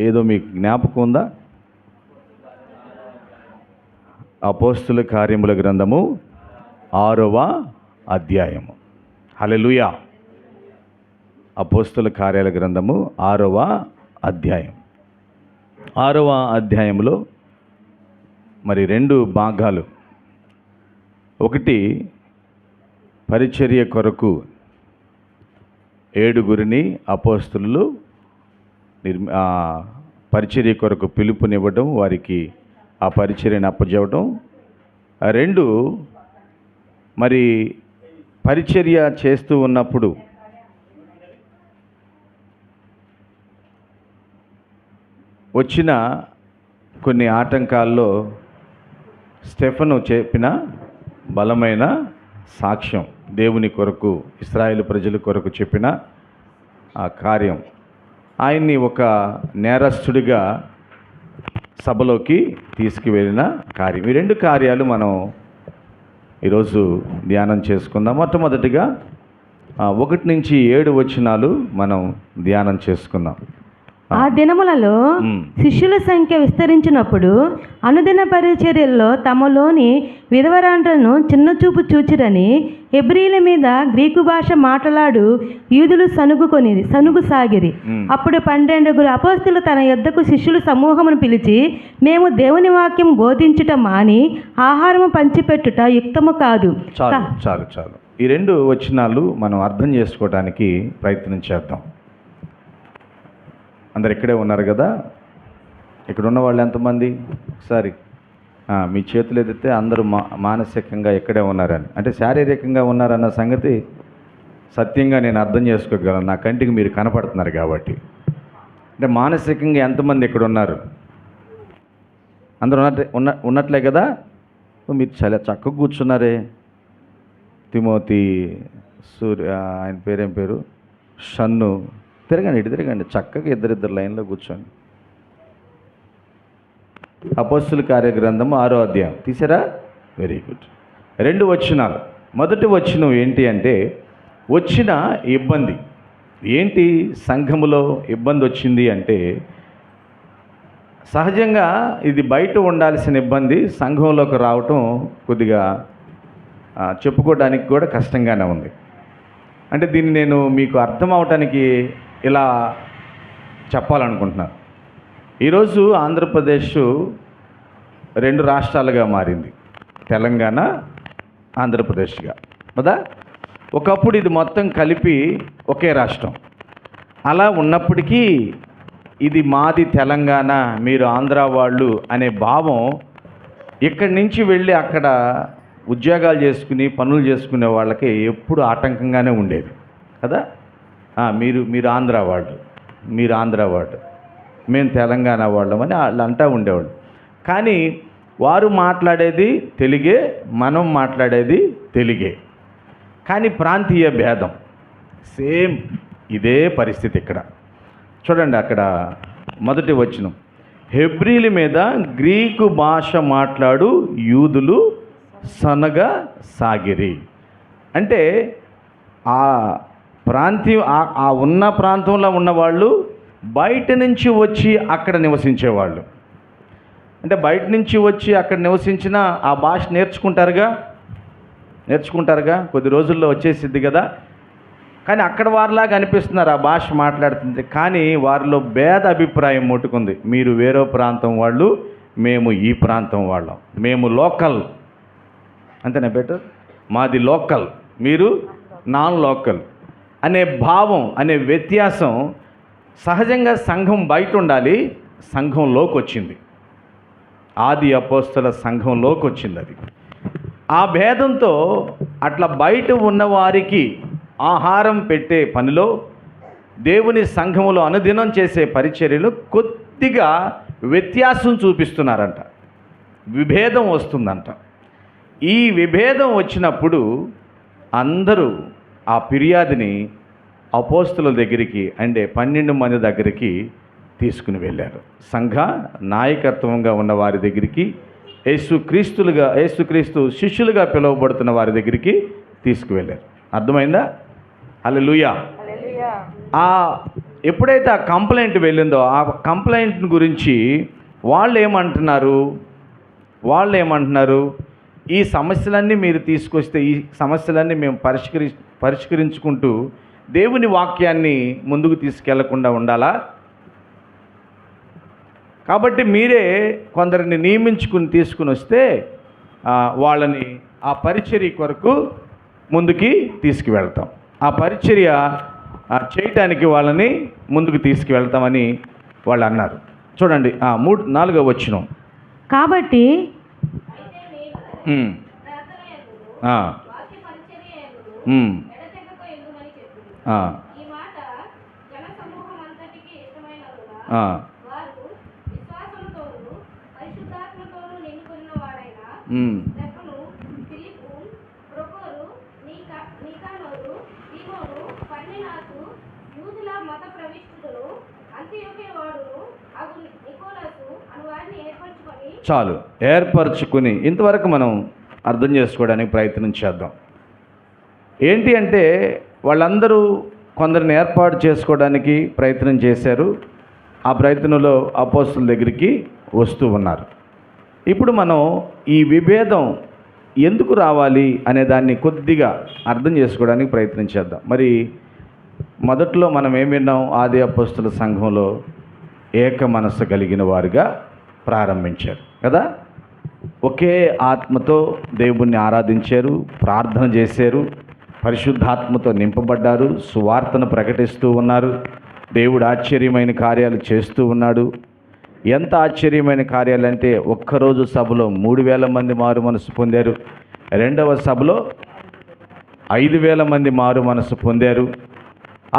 ఏదో మీకు జ్ఞాపకం ఉందా? అపోస్తుల కార్యముల గ్రంథము 6వ అధ్యాయము. హల్లెలూయా. అపోస్తుల కార్యాల గ్రంథము 6వ అధ్యాయం. 6వ అధ్యాయంలో మరి 2 భాగాలు. ఒకటి, పరిచర్య కొరకు 7 అపోస్తులు పరిచర్య కొరకు పిలుపునివ్వడం, వారికి ఆ పరిచర్యను అప్పచెప్పడం. 2, మరి పరిచర్య చేస్తూ ఉన్నప్పుడు వచ్చిన కొన్ని ఆటంకాల్లో స్టెఫను చెప్పిన బలమైన సాక్ష్యం, దేవుని కొరకు, ఇశ్రాయేలు ప్రజల కొరకు చెప్పిన ఆ కార్యం, ఆయన్ని ఒక నేరస్తుడిగా సభలోకి తీసుకువెళ్ళిన కార్యం. ఈ 2 కార్యాలు మనం ఈరోజు ధ్యానం చేసుకుందాం. మొట్టమొదటిగా 1 నుంచి 7 వచనాలు మనం ధ్యానం చేసుకుందాం. ఆ దినములలో శిష్యుల సంఖ్య విస్తరించినప్పుడు అనుదిన పరిచర్యల్లో తమలోని విధవరాండ్రను చిన్నచూపు చూచిరని హెబ్రీల మీద గ్రీకు భాష మాట్లాడు యూదులు సనుగుసాగిరి. అప్పుడు 12 అపోస్తులు తన యొద్దకు శిష్యుల సమూహమును పిలిచి, మేము దేవుని వాక్యం బోధించుట మాని ఆహారము పంచిపెట్టుట యుక్తము కాదు. చాలు. ఈ 2 వచనాలు మనం అర్థం చేసుకోవడానికి ప్రయత్నం చేద్దాం. అందరు ఇక్కడే ఉన్నారు కదా? ఇక్కడ ఉన్న వాళ్ళు ఎంతమంది? ఒకసారి మీ చేతులు ఎత్తితే అందరూ మానసికంగా ఇక్కడే ఉన్నారని, అంటే శారీరకంగా ఉన్నారన్న సంగతి సత్యంగా నేను అర్థం చేసుకోగలను, నా కంటికి మీరు కనపడుతున్నారు కాబట్టి. అంటే మానసికంగా ఎంతమంది ఇక్కడ ఉన్నారు? అందరూ ఉన్నట్లే కదా? మీరు చాలా చక్కగా కూర్చున్నారే. తిమోతి, సూర్య, ఆయన పేరేం పేరు, షన్ను, తిరగండి చక్కగా ఇద్దరు లైన్లో కూర్చోండి. అపోస్తుల కార్య గ్రంథము 6వ అధ్యాయం తీసారా? Very good. 2 వచనాలు. మొదటి వచనం ఏంటి అంటే, వచ్చిన ఇబ్బంది ఏంటి? సంఘములో ఇబ్బంది వచ్చింది అంటే, సహజంగా ఇది బయట ఉండాల్సిన ఇబ్బంది సంఘంలోకి రావటం కొద్దిగా చెప్పుకోవడానికి కూడా కష్టంగానే ఉంది. అంటే దీన్ని నేను మీకు అర్థం అవటానికి ఇలా చెప్పాలనుకుంటున్నాను. ఈరోజు ఆంధ్రప్రదేశ్ 2 రాష్ట్రాలుగా మారింది, తెలంగాణ, ఆంధ్రప్రదేశ్గా కదా. ఒకప్పుడు ఇది మొత్తం కలిపి ఒకే రాష్ట్రం. అలా ఉన్నప్పటికీ ఇది మాది తెలంగాణ, మీరు ఆంధ్ర వాళ్ళు అనే భావం ఇక్కడి నుంచి వెళ్ళి అక్కడ ఉద్యోగాలు చేసుకుని పనులు చేసుకునే వాళ్ళకి ఎప్పుడు ఆటంకంగానే ఉండేది కదా. మీరు ఆంధ్ర వాళ్ళు, మీరు ఆంధ్ర వాళ్ళు, మేము తెలంగాణ వాళ్ళం అని వాళ్ళు అంటూ ఉండేవాళ్ళు. కానీ వారు మాట్లాడేది తెలుగే, మనం మాట్లాడేది తెలుగే. కానీ ప్రాంతీయ భేదం సేమ్, ఇదే పరిస్థితి ఇక్కడ. చూడండి, అక్కడ మొదటి వచనం, హెబ్రీల మీద గ్రీకు భాష మాట్లాడు యూదులు సనగసాగిరి. అంటే ఆ ప్రాంతీయ ఆ ఉన్న ప్రాంతంలో ఉన్నవాళ్ళు బయట నుంచి వచ్చి అక్కడ నివసించేవాళ్ళు. అంటే బయట నుంచి వచ్చి అక్కడ నివసించిన ఆ భాష నేర్చుకుంటారుగా, కొద్ది రోజుల్లో వచ్చేసిద్ది కదా. కానీ అక్కడ వారిలాగా అనిపిస్తున్నారు ఆ భాష మాట్లాడుతుంది. కానీ వారిలో భేద అభిప్రాయం ముట్టుకుంది. మీరు వేరే ప్రాంతం వాళ్ళు, మేము ఈ ప్రాంతం వాళ్ళం, మేము లోకల్, అంతేనా బెటర్, మాది లోకల్, మీరు నాన్ లోకల్ అనే భావం, అనే వ్యత్యాసం సహజంగా సంఘం బయట ఉండాలి, సంఘంలోకి వచ్చింది. ఆది అపోస్తల సంఘంలోకి వచ్చింది అది. ఆ భేదంతో అట్లా బయట ఉన్నవారికి ఆహారం పెట్టే పనిలో, దేవుని సంఘములో అనుదినం చేసే పరిచర్యలు కొద్దిగా వ్యత్యాసం చూపిస్తున్నారంట, విభేదం వస్తుందంట. ఈ విభేదం వచ్చినప్పుడు అందరూ ఆ ఫిర్యాదుని అపోస్తుల దగ్గరికి, అంటే 12 మంది దగ్గరికి తీసుకుని వెళ్ళారు. సంఘ నాయకత్వంగా ఉన్న వారి దగ్గరికి, యేసుక్రీస్తు శిష్యులుగా పిలువబడుతున్న వారి దగ్గరికి తీసుకువెళ్ళారు. అర్థమైందా? హల్లెలూయా. ఆ ఎప్పుడైతే ఆ కంప్లైంట్ వెళ్ళిందో ఆ కంప్లైంట్ గురించి వాళ్ళు ఏమంటున్నారు, ఈ సమస్యలన్నీ మీరు తీసుకొస్తే ఈ సమస్యలన్నీ మేము పరిష్కరించుకుంటూ దేవుని వాక్యాన్ని ముందుకు తీసుకెళ్లకుండా ఉండాలా? కాబట్టి మీరే కొందరిని నియమించుకుని తీసుకుని వస్తే వాళ్ళని ఆ పరిచర్య కొరకు ముందుకి తీసుకువెళ్తాం, ఆ పరిచర్య చేయటానికి వాళ్ళని ముందుకు తీసుకువెళ్తామని వాళ్ళు అన్నారు. చూడండి 4వ వచనం. కాబట్టి చాలు, ఏర్పరచుకుని ఇంతవరకు మనం అర్థం చేసుకోవడానికి ప్రయత్నం చేద్దాం. ఏంటి అంటే వాళ్ళందరూ కొందరిని ఏర్పాటు చేసుకోవడానికి ప్రయత్నం చేశారు. ఆ ప్రయత్నంలో అపోస్తలుల దగ్గరికి వస్తూ ఉన్నారు. ఇప్పుడు మనం ఈ విభేదం ఎందుకు రావాలి అనే దాన్ని కొద్దిగా అర్థం చేసుకోవడానికి ప్రయత్నం చేద్దాం. మరి మొదట్లో మనం ఏం విన్నాం? ఆది అపోస్తలుల సంఘంలో ఏక మనస్సు కలిగిన వారుగా ప్రారంభించారు కదా. ఒకే ఆత్మతో దేవుణ్ణి ఆరాధించారు, ప్రార్థన చేశారు, పరిశుద్ధాత్మతో నింపబడ్డారు, సువార్తను ప్రకటిస్తూ ఉన్నారు. దేవుడు ఆశ్చర్యమైన కార్యాలు చేస్తూ ఉన్నాడు. ఎంత ఆశ్చర్యమైన కార్యాలంటే ఒక్కరోజు సభలో 3,000 మంది మారు మనసు పొందారు. రెండవ సభలో 5,000 మంది మారు మనసు పొందారు.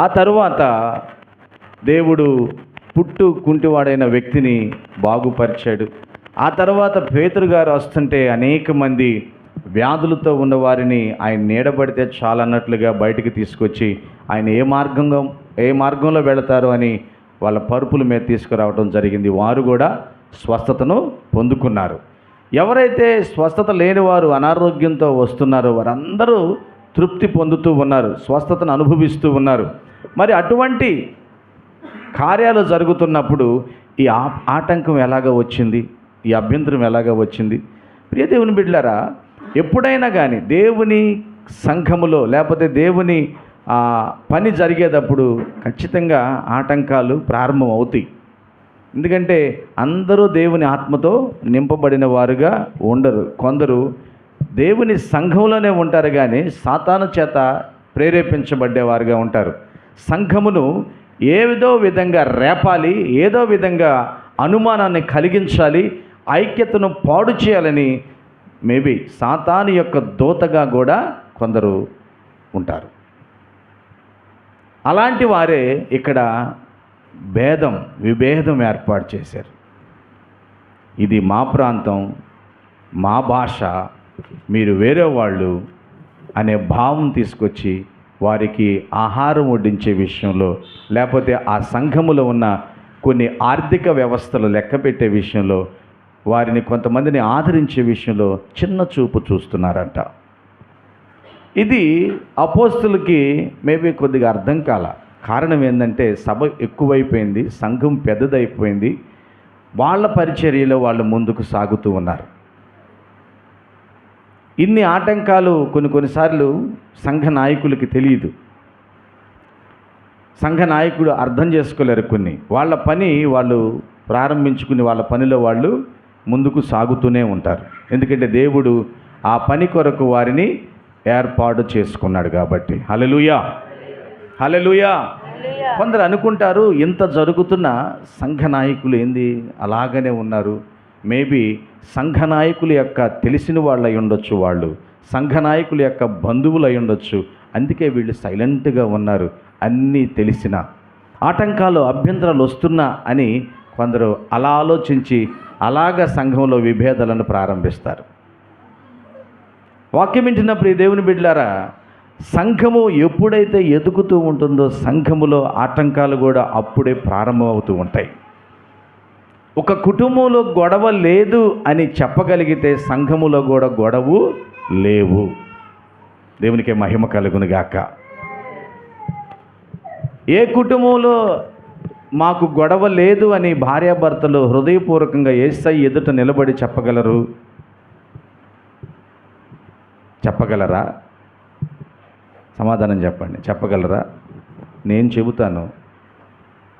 ఆ తరువాత దేవుడు కుంటివాడైన వ్యక్తిని బాగుపరిచాడు. ఆ తర్వాత పేతురు గారు వస్తుంటే అనేక మంది వ్యాధులతో ఉన్నవారిని ఆయన నీడబడితే చాలన్నట్లుగా బయటికి తీసుకొచ్చి ఆయన ఏ మార్గంలో వెళతారు అని వాళ్ళ పరుపుల మీద తీసుకురావడం జరిగింది. వారు కూడా స్వస్థతను పొందుకున్నారు. ఎవరైతే స్వస్థత లేనివారు అనారోగ్యంతో వస్తున్నారో వారందరూ తృప్తి పొందుతూ ఉన్నారు, స్వస్థతను అనుభవిస్తూ ఉన్నారు. మరి అటువంటి కార్యాలు జరుగుతున్నప్పుడు ఈ ఆటంకం ఎలాగ వచ్చింది, ఈ అభ్యంతరం ఎలాగ వచ్చింది? ప్రియ దేవుని బిడ్డలారా, ఎప్పుడైనా కానీ దేవుని సంఘములో లేకపోతే దేవుని పని జరిగేటప్పుడు ఖచ్చితంగా ఆటంకాలు ప్రారంభం అవుతాయి. ఎందుకంటే అందరూ దేవుని ఆత్మతో నింపబడిన వారుగా ఉండరు. కొందరు దేవుని సంఘంలోనే ఉంటారు కానీ సాతాను చేత ప్రేరేపించబడ్డేవారుగా ఉంటారు. సంఘమును ఏదో విధంగా రేపాలి, ఏదో విధంగా అనుమానాన్ని కలిగించాలి, ఐక్యతను పాడు చేయాలని మేబీ సాతాను యొక్క దూతగా కూడా కొందరు ఉంటారు. అలాంటి వారే ఇక్కడ విభేదం ఏర్పాటు చేశారు. ఇది మా ప్రాంతం, మా భాష, మీరు వేరే వాళ్ళు అనే భావం తీసుకొచ్చి వారికి ఆహారం వడ్డించే విషయంలో లేకపోతే ఆ సంఘములో ఉన్న కొన్ని ఆర్థిక వ్యవస్థలు లెక్కపెట్టే విషయంలో వారిని కొంతమందిని ఆదరించే విషయంలో చిన్న చూపు చూస్తున్నారంట. ఇది అపోస్తలుకి మేబీ కొద్దిగా అర్థం కాల. కారణం ఏంటంటే సభ ఎక్కువైపోయింది, సంఘం పెద్దదైపోయింది, వాళ్ళ పరిచర్యలో వాళ్ళు ముందుకు సాగుతూ ఉన్నారు. ఇన్ని ఆటంకాలు కొన్నిసార్లు సంఘ నాయకులకి తెలియదు, సంఘ నాయకుడు అర్థం చేసుకోలేరు. వాళ్ళ పని వాళ్ళు ప్రారంభించుకుని వాళ్ళ పనిలో వాళ్ళు ముందుకు సాగుతూనే ఉంటారు. ఎందుకంటే దేవుడు ఆ పని కొరకు వారిని ఏర్పాటు చేసుకున్నాడు కాబట్టి. హల్లెలూయా, హల్లెలూయా. కొందరు అనుకుంటారు ఇంత జరుగుతున్న సంఘ నాయకులు ఏంది అలాగనే ఉన్నారు. మేబీ సంఘ నాయకుల యొక్క తెలిసిన వాళ్ళు అయి ఉండొచ్చు, వాళ్ళు సంఘ నాయకుల యొక్క బంధువులు అయి ఉండొచ్చు, అందుకే వీళ్ళు సైలెంట్గా ఉన్నారు. అన్నీ తెలిసిన ఆటంకాలు అభ్యంతరాలు వస్తున్నా అని కొందరు అలా ఆలోచించి అలాగ సంఘంలో విభేదాలను ప్రారంభిస్తారు. వాక్యం వింటున్నప్పుడు ఈ దేవుని బిడ్డలారా, సంఘము ఎప్పుడైతే ఎదుగుతూ ఉంటుందో సంఘములో ఆటంకాలు కూడా అప్పుడే ప్రారంభమవుతూ ఉంటాయి. ఒక కుటుంబంలో గొడవ లేదు అని చెప్పగలిగితే సంఘములో కూడా గొడవ లేవు. దేవునికి మహిమ కలుగును గాక. ఏ కుటుంబంలో మాకు గొడవ లేదు అని భార్యాభర్తలు హృదయపూర్వకంగా యేసయ్య ఎదుట నిలబడి చెప్పగలరు? చెప్పగలరా? సమాధానం చెప్పండి. చెప్పగలరా? నేను చెబుతాను,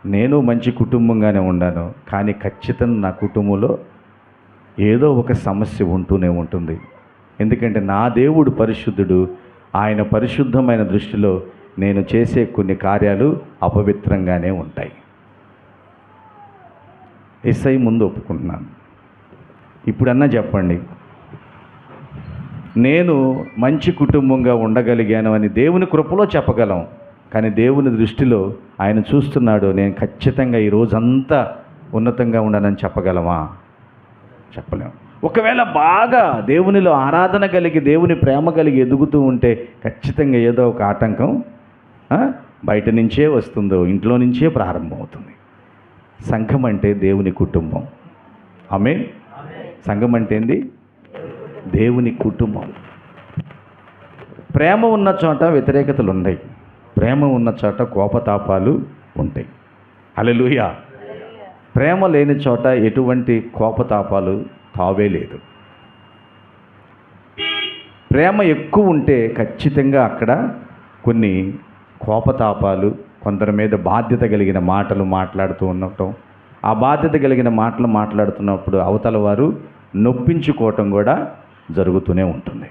నేను మంచి కుటుంబంగానే ఉన్నాను, కానీ ఖచ్చితంగా నా కుటుంబంలో ఏదో ఒక సమస్య ఉంటూనే ఉంటుంది. ఎందుకంటే నా దేవుడు పరిశుద్ధుడు. ఆయన పరిశుద్ధమైన దృష్టిలో నేను చేసే కొన్ని కార్యాలు అపవిత్రంగానే ఉంటాయి. యేసయ్య ముందు ఒప్పుకుంటున్నాను. ఇప్పుడన్నా చెప్పండి, నేను మంచి కుటుంబంగా ఉండగలిగాను అని దేవుని కృపలో చెప్పగలం. కానీ దేవుని దృష్టిలో ఆయన చూస్తున్నాడు, నేను ఖచ్చితంగా ఈ రోజంతా ఉన్నతంగా ఉన్నానని చెప్పగలమా? చెప్పలేము. ఒకవేళ బాగా దేవునిలో ఆరాధన కలిగి దేవుని ప్రేమ కలిగి ఎదుగుతూ ఉంటే ఖచ్చితంగా ఏదో ఒక ఆటంకం బయట నుంచే వస్తుందో, ఇంట్లో నుంచే ప్రారంభమవుతుంది. సంఘం అంటే దేవుని కుటుంబం. ఆమేన్. సంఘం అంటే ఏంది? దేవుని కుటుంబం. ప్రేమ ఉన్న చోట వ్యతిరేకతలు ఉన్నాయి, ప్రేమ ఉన్న చోట కోపతాపాలు ఉంటాయి. హల్లెలూయా. ప్రేమ లేని చోట ఎటువంటి కోపతాపాలు తావే లేదు. ప్రేమ ఎక్కువ ఉంటే ఖచ్చితంగా అక్కడ కొన్ని కోపతాపాలు, కొందరి మీద బాధ్యత కలిగిన మాటలు మాట్లాడుతూ ఉండటం, ఆ బాధ్యత కలిగిన మాటలు మాట్లాడుతున్నప్పుడు అవతల వారు నొప్పించుకోవటం కూడా జరుగుతూనే ఉంటుంది.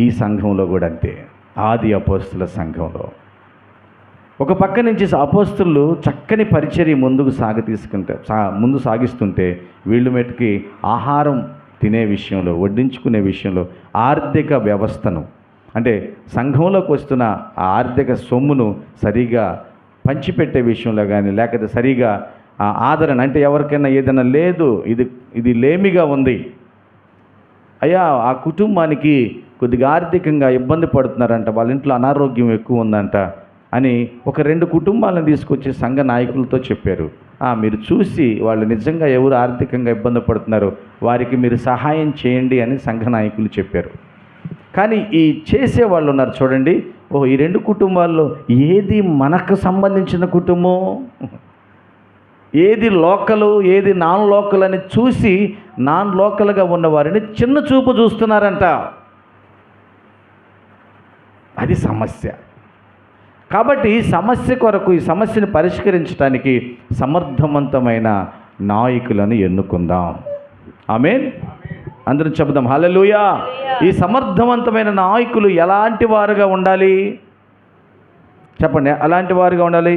ఈ సంఘంలో కూడా అంతే. ఆది అపోస్తుల సంఘంలో ఒక పక్క నుంచి అపోస్తులు చక్కని పరిచర్య ముందు సాగిస్తుంటే వీళ్ళు మటుకి ఆహారం తినే విషయంలో, వడ్డించుకునే విషయంలో, ఆర్థిక వ్యవస్థను, అంటే సంఘంలోకి వస్తున్న ఆ ఆర్థిక సొమ్మును సరిగా పంచిపెట్టే విషయంలో కానీ, లేకపోతే సరిగా ఆదరణ, అంటే ఎవరికైనా ఏదైనా లేదు, ఇది లేమిగా ఉంది, అయ్యా ఆ కుటుంబానికి కొద్దిగా ఆర్థికంగా ఇబ్బంది పడుతున్నారంట, వాళ్ళ ఇంట్లో అనారోగ్యం ఎక్కువ ఉందంట అని ఒక 2 కుటుంబాలను తీసుకొచ్చి సంఘ నాయకులతో చెప్పారు. మీరు చూసి వాళ్ళు నిజంగా ఎవరు ఆర్థికంగా ఇబ్బంది పడుతున్నారో వారికి మీరు సహాయం చేయండి అని సంఘ నాయకులు చెప్పారు. కానీ ఈ చేసేవాళ్ళు ఉన్నారు చూడండి, ఈ 2 కుటుంబాల్లో ఏది మనకు సంబంధించిన కుటుంబం, ఏది లోకలు, ఏది నాన్ లోకల్ అని చూసి నాన్ లోకల్గా ఉన్న వారిని చిన్న చూపు చూస్తున్నారంట. అది సమస్య. కాబట్టి ఈ సమస్య కొరకు, ఈ సమస్యను పరిష్కరించడానికి సమర్థవంతమైన నాయకులను ఎన్నుకుందాం. ఆమేన్. అందరూ చెబుదాం హల్లెలూయా. ఈ సమర్థవంతమైన నాయకులు ఎలాంటి వారుగా ఉండాలి చెప్పండి? అలాంటి వారుగా ఉండాలి.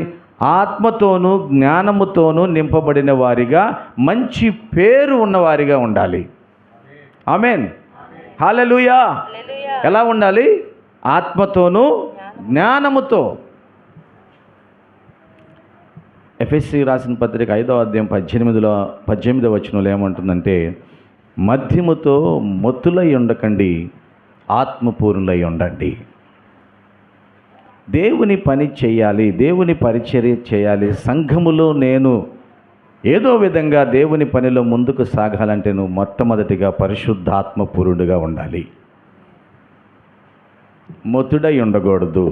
ఆత్మతోనూ జ్ఞానముతోనూ నింపబడిన వారిగా, మంచి పేరు ఉన్నవారిగా ఉండాలి. ఆమేన్. హల్లెలూయా. ఎలా ఉండాలి? ఆత్మతోనూ జ్ఞానముతో. ఎఫెసీ రాసిన పత్రిక 5వ అధ్యాయం 18వ వచనంలో ఏమంటుందంటే, మద్యముతో మత్తులై ఉండకండి, ఆత్మపూర్ణులై ఉండండి. దేవుని పని చేయాలి, దేవుని పరిచర్య చేయాలి. సంఘములో నేను ఏదో విధంగా దేవుని పనిలో ముందుకు సాగాలంటే నువ్వు మొట్టమొదటిగా పరిశుద్ధాత్మపూర్ణుడిగా ఉండాలి. మత్తుడై ఉండకూడదు.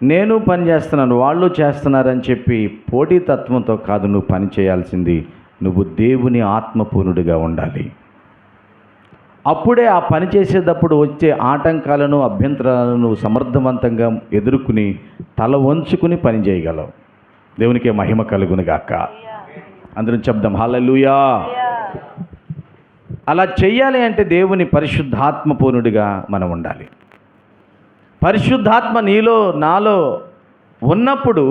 నేను పని చేస్తున్నాను, వాళ్ళు చేస్తున్నారని చెప్పి పోటీతత్వంతో కాదు నువ్వు పని చేయాల్సింది. నువ్వు దేవుని ఆత్మపూర్ణుడిగా ఉండాలి. అప్పుడే ఆ పని చేసేటప్పుడు వచ్చే ఆటంకాలను, అభ్యంతరాలను నువ్వు సమర్థవంతంగా ఎదుర్కొని తల వంచుకుని పని చేయగలవు. దేవునికే మహిమ కలుగును గాక. అందరం చెప్దాం హల్లెలూయా. అలా చెయ్యాలి అంటే దేవుని పరిశుద్ధాత్మపూర్ణుడిగా మనం ఉండాలి. పరిశుద్ధాత్మ నీలో నాలో ఉన్నప్పుడు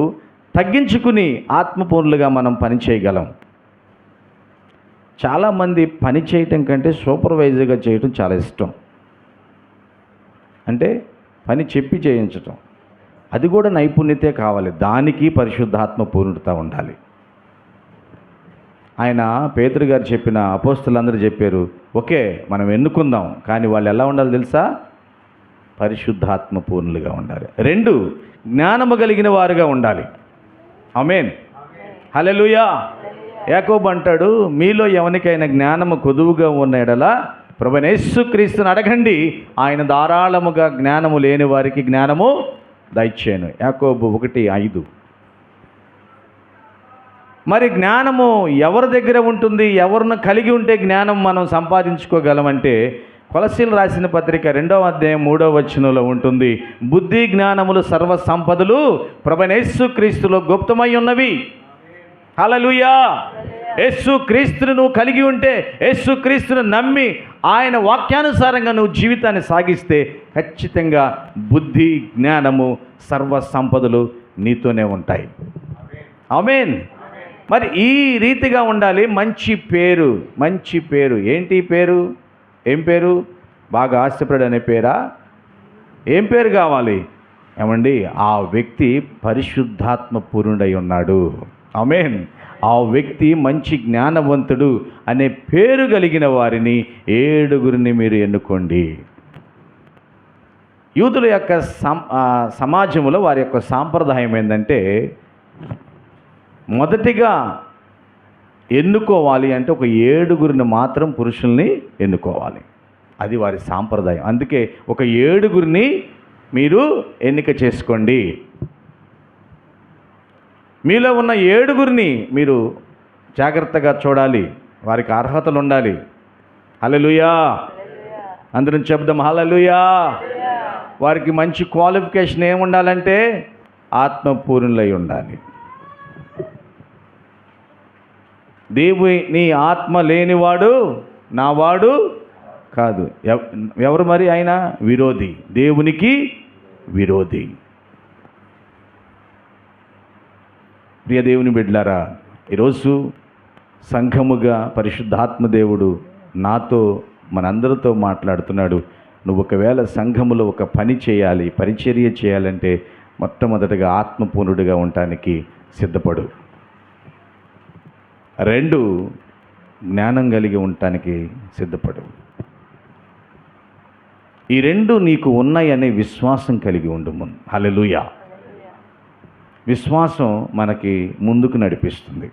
తగ్గించుకుని ఆత్మపూర్ణులుగా మనం పని చేయగలం. చాలామంది పని చేయటం కంటే సూపర్వైజర్గా చేయటం చాలా ఇష్టం. అంటే పని చెప్పి చేయించటం, అది కూడా నైపుణ్యతే కావాలి. దానికి పరిశుద్ధాత్మ పూర్ణత ఉండాలి. ఆయన పేతురు గారు చెప్పిన అపోస్తలులందరూ చెప్పారు, ఓకే మనం ఎన్నుకుందాం, కానీ వాళ్ళు ఎలా ఉండాలి తెలుసా? పరిశుద్ధాత్మ పూర్ణులుగా ఉండాలి. 2 జ్ఞానము కలిగిన వారుగా ఉండాలి. ఆమేన్. హల్లెలూయా. యాకోబు అంటాడు, మీలో ఎవరికైనా జ్ఞానము కొదువుగా ఉన్న ఎడల ప్రభువైన యేసుక్రీస్తుని అడగండి, ఆయన ధారాళముగా జ్ఞానము లేని వారికి జ్ఞానము దయచేయను. యాకోబు 1:5. మరి జ్ఞానము ఎవరి దగ్గర ఉంటుంది? ఎవరిని కలిగి ఉంటే జ్ఞానం మనం సంపాదించుకోగలమంటే కొలస్సీలు రాసిన పత్రిక 2వ అధ్యాయం 3వ వచనంలో ఉంటుంది. బుద్ధి జ్ఞానములు సర్వ సంపదలు ప్రభువైన యేసుక్రీస్తులో గుప్తమై ఉన్నవి. హల్లెలూయా. యేసుక్రీస్తును నువ్వు కలిగి ఉంటే, యేసుక్రీస్తును నమ్మి ఆయన వాక్యానుసారంగా నువ్వు జీవితాన్ని సాగిస్తే ఖచ్చితంగా బుద్ధి జ్ఞానము సర్వ సంపదలు నీతోనే ఉంటాయి. ఆమేన్. మరి ఈ రీతిగా ఉండాలి. మంచి పేరు, మంచి పేరు. ఏంటి పేరు? ఏం పేరు? బాగా ఆశపడు అనే పేరా? ఏం పేరు కావాలి? ఏమండి, ఆ వ్యక్తి పరిశుద్ధాత్మ పూర్ణుడై ఉన్నాడు. ఆమేన్. ఆ వ్యక్తి మంచి జ్ఞానవంతుడు అనే పేరు కలిగిన వారిని 7 మీరు ఎన్నుకోండి. యూదుల యొక్క సమాజంలో వారి యొక్క సాంప్రదాయం ఏంటంటే, మొదటిగా ఎన్నుకోవాలి అంటే ఒక 7 మాత్రం పురుషుల్ని ఎన్నుకోవాలి. అది వారి సాంప్రదాయం. అందుకే ఒక 7 మీరు ఎన్నిక చేసుకోండి. మీలో ఉన్న 7 మీరు జాగ్రత్తగా చూడాలి. వారికి అర్హతలు ఉండాలి. హల్లెలూయా. అందరం చెప్దాం హల్లెలూయా. వారికి మంచి క్వాలిఫికేషన్ ఏముండాలంటే ఆత్మపూర్ణులై ఉండాలి. దేవుని ఆత్మ లేనివాడు నావాడు కాదు. ఎవరు మరి? ఆయన విరోధి, దేవునికి విరోధి. ప్రియ దేవుని బిడ్డలారా, ఈరోజు సంఘముగా పరిశుద్ధాత్మ దేవుడు నాతో మనందరితో మాట్లాడుతున్నాడు. నువ్వు ఒకవేళ సంఘములో ఒక పని చేయాలి, పరిచర్య చేయాలంటే మొట్టమొదటిగా ఆత్మపూర్ణుడిగా ఉండటానికి సిద్ధపడు. 2 జ్ఞానం కలిగి ఉండటానికి సిద్ధపడు. ఈ 2 నీకు ఉన్నాయనే విశ్వాసం కలిగి ఉండు. హల్లెలూయా. విశ్వాసం మనకి ముందుకు నడిపిస్తుంది.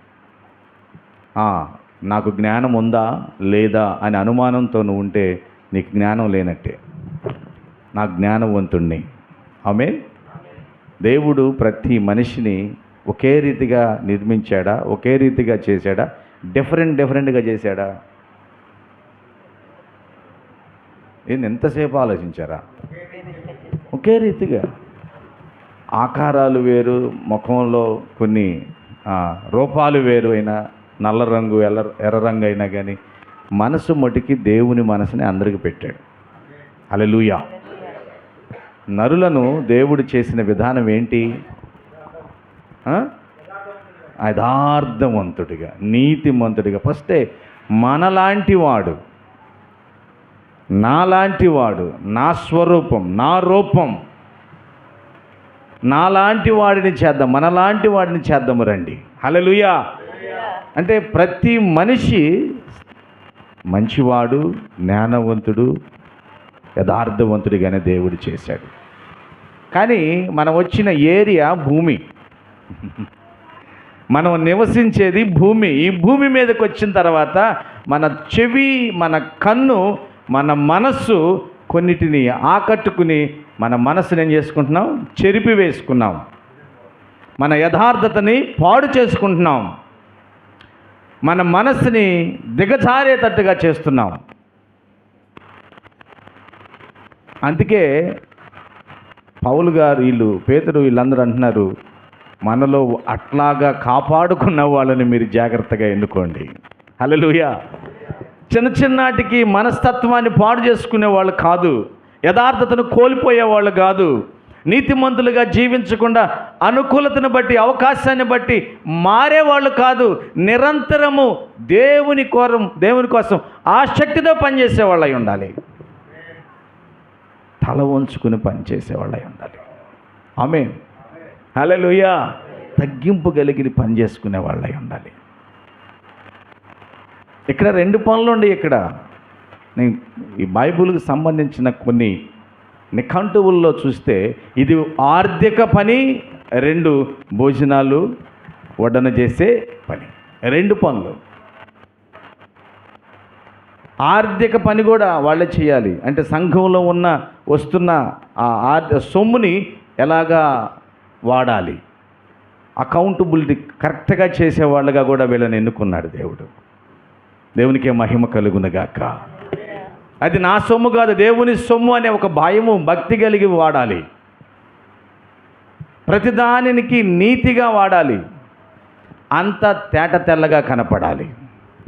నాకు జ్ఞానం ఉందా లేదా అని అనుమానంతో నువ్వు ఉంటే నీకు జ్ఞానం లేనట్టే. నా జ్ఞానవంతుణ్ణి. ఆమేన్. దేవుడు ప్రతి మనిషిని ఒకే రీతిగా నిర్మించాడా? ఒకే రీతిగా చేశాడా? డిఫరెంట్గా చేశాడా? ఎంతసేపు ఆలోచించారా? ఒకే రీతిగా. ఆకారాలు వేరు, ముఖంలో కొన్ని రూపాలు వేరు అయినా, నల్ల రంగు ఎర్ర రంగు అయినా కానీ మనసు మటుకి దేవుని మనసుని అందరికి పెట్టాడు. హల్లెలూయా. నరులను దేవుడు చేసిన విధానం ఏంటి? యథార్థవంతుడిగా, నీతిమంతుడిగా. ఫస్టే మనలాంటి వాడు, నాలాంటి వాడు, నా స్వరూపం, నా రూపం, నాలాంటి వాడిని చేద్దాం, మనలాంటి వాడిని చేద్దాము రండి. హల్లెలూయా. అంటే ప్రతి మనిషి మంచివాడు, జ్ఞానవంతుడు, యథార్థవంతుడిగానే దేవుడు చేశాడు. కానీ మనం వచ్చిన ఏరియా భూమి, మనం నివసించేది భూమి. ఈ భూమి మీదకి వచ్చిన తర్వాత మన చెవి, మన కన్ను, మన మనస్సు కొన్నిటిని ఆకట్టుకుని మన మనస్సుని ఏం చేసుకుంటున్నాం? చెరిపి వేసుకున్నాం. మన యథార్థతని పాడు చేసుకుంటున్నాం. మన మనస్సుని దిగజారేటట్టుగా చేస్తున్నాం. అందుకే పౌలు గారు, పేతురు, వీళ్ళందరూ అంటున్నారు, మనలో అట్లాగా కాపాడుకున్న వాళ్ళని మీరు జాగ్రత్తగా ఎన్నుకోండి. హల్లెలూయా. చిన్నటికి మనస్తత్వాన్ని పాడు చేసుకునే వాళ్ళు కాదు, యథార్థతను కోల్పోయే వాళ్ళు కాదు, నీతిమంతులుగా జీవించకుండా అనుకూలతను బట్టి, అవకాశాన్ని బట్టి మారేవాళ్ళు కాదు, నిరంతరము దేవుని కోసం ఆసక్తితో పనిచేసేవాళ్ళై ఉండాలి. తల వంచుకుని పనిచేసేవాళ్ళై ఉండాలి. ఆమేన్. హల్లెలూయా. తగ్గింపు కలిగి పని చేసుకునే వాళ్ళై ఉండాలి. ఇక్కడ 2 పనులు ఉండి, ఇక్కడ నేను ఈ బైబిల్కి సంబంధించిన కొన్ని నిఘంటువుల్లో చూస్తే ఇది ఆర్థిక పని, 2 భోజనాలు వడ్డన చేసే పని. 2 పనులు. ఆర్థిక పని కూడా వాళ్ళే చేయాలి. అంటే సంఘంలో వస్తున్న ఆ సొమ్ముని ఎలాగా వాడాలి, అకౌంటబిలిటీ కరెక్ట్గా చేసేవాళ్ళుగా కూడా వీళ్ళని ఎన్నుకున్నాడు దేవుడు. దేవునికే మహిమ కలుగునుగాక. అది నా సొమ్ము కాదు, దేవుని సొమ్ము అనే ఒక భయము, భక్తి కలిగి వాడాలి. ప్రతిదానికి నీతిగా వాడాలి. అంత తేట తెల్లగా కనపడాలి.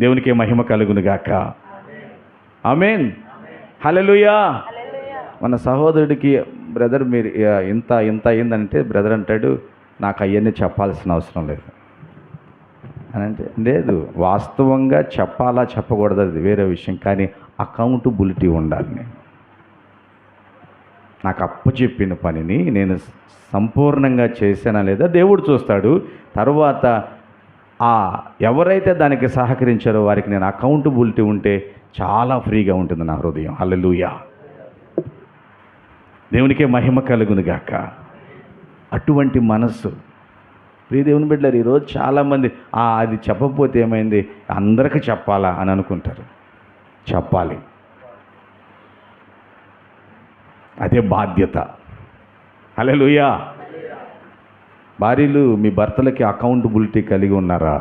దేవునికే మహిమ కలుగునుగాక. ఆమేన్. హల్లెలూయా. మన సహోదరుడికి బ్రదర్ మీరు ఇంత అయిందంటే బ్రదర్ అంటాడు, నాకు అవన్నీ చెప్పాల్సిన అవసరం లేదు అని. అంటే లేదు, వాస్తవంగా చెప్పాలా చెప్పకూడదు అది వేరే విషయం, కానీ అకౌంటబిలిటీ ఉండాలి. నాకు అప్పచెప్పిన పనిని నేను సంపూర్ణంగా చేశానా లేదా దేవుడు చూస్తాడు. తర్వాత ఎవరైతే దానికి సహకరించారో వారికి నేను అకౌంటబిలిటీ ఉంటే చాలా ఫ్రీగా ఉంటుంది నా హృదయం. హల్లెలూయా. దేవునికే మహిమ కలుగునుగాక. అటువంటి మనస్సు ప్రియ దేవుని బిడ్డలారు, ఈరోజు చాలామంది అది చెప్పకపోతే ఏమైంది, అందరికీ చెప్పాలా అని అనుకుంటారు. చెప్పాలి, అదే బాధ్యత. హల్లెలూయా. భార్యలు మీ భర్తలకి అకౌంటబిలిటీ కలిగి ఉన్నారా?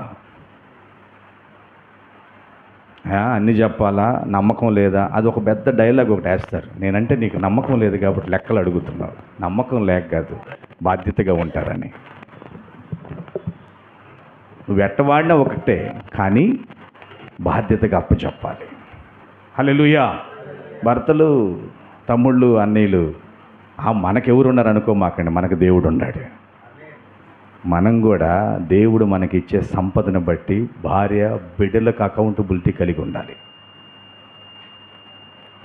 అన్నీ చెప్పాలా, నమ్మకం లేదా? అది ఒక పెద్ద డైలాగ్ ఒకటి వేస్తారు. నేనంటే నీకు నమ్మకం లేదు కాబట్టి లెక్కలు అడుగుతున్నావు. నమ్మకం లేక కాదు, బాధ్యతగా ఉంటారని. నువ్వు ఎట్టవాడినా ఒకటే, కానీ బాధ్యతగా అప్పచెప్పాలి. హల్లెలూయా. భర్తలు, తమ్ముళ్ళు, అన్నయ్యలు మనకెవరు ఉన్నారు అనుకోమాకండి, మనకు దేవుడు ఉన్నాడు. మనం కూడా దేవుడు మనకిచ్చే సంపదను బట్టి భార్య బిడ్డలకు అకౌంటబిలిటీ కలిగి ఉండాలి.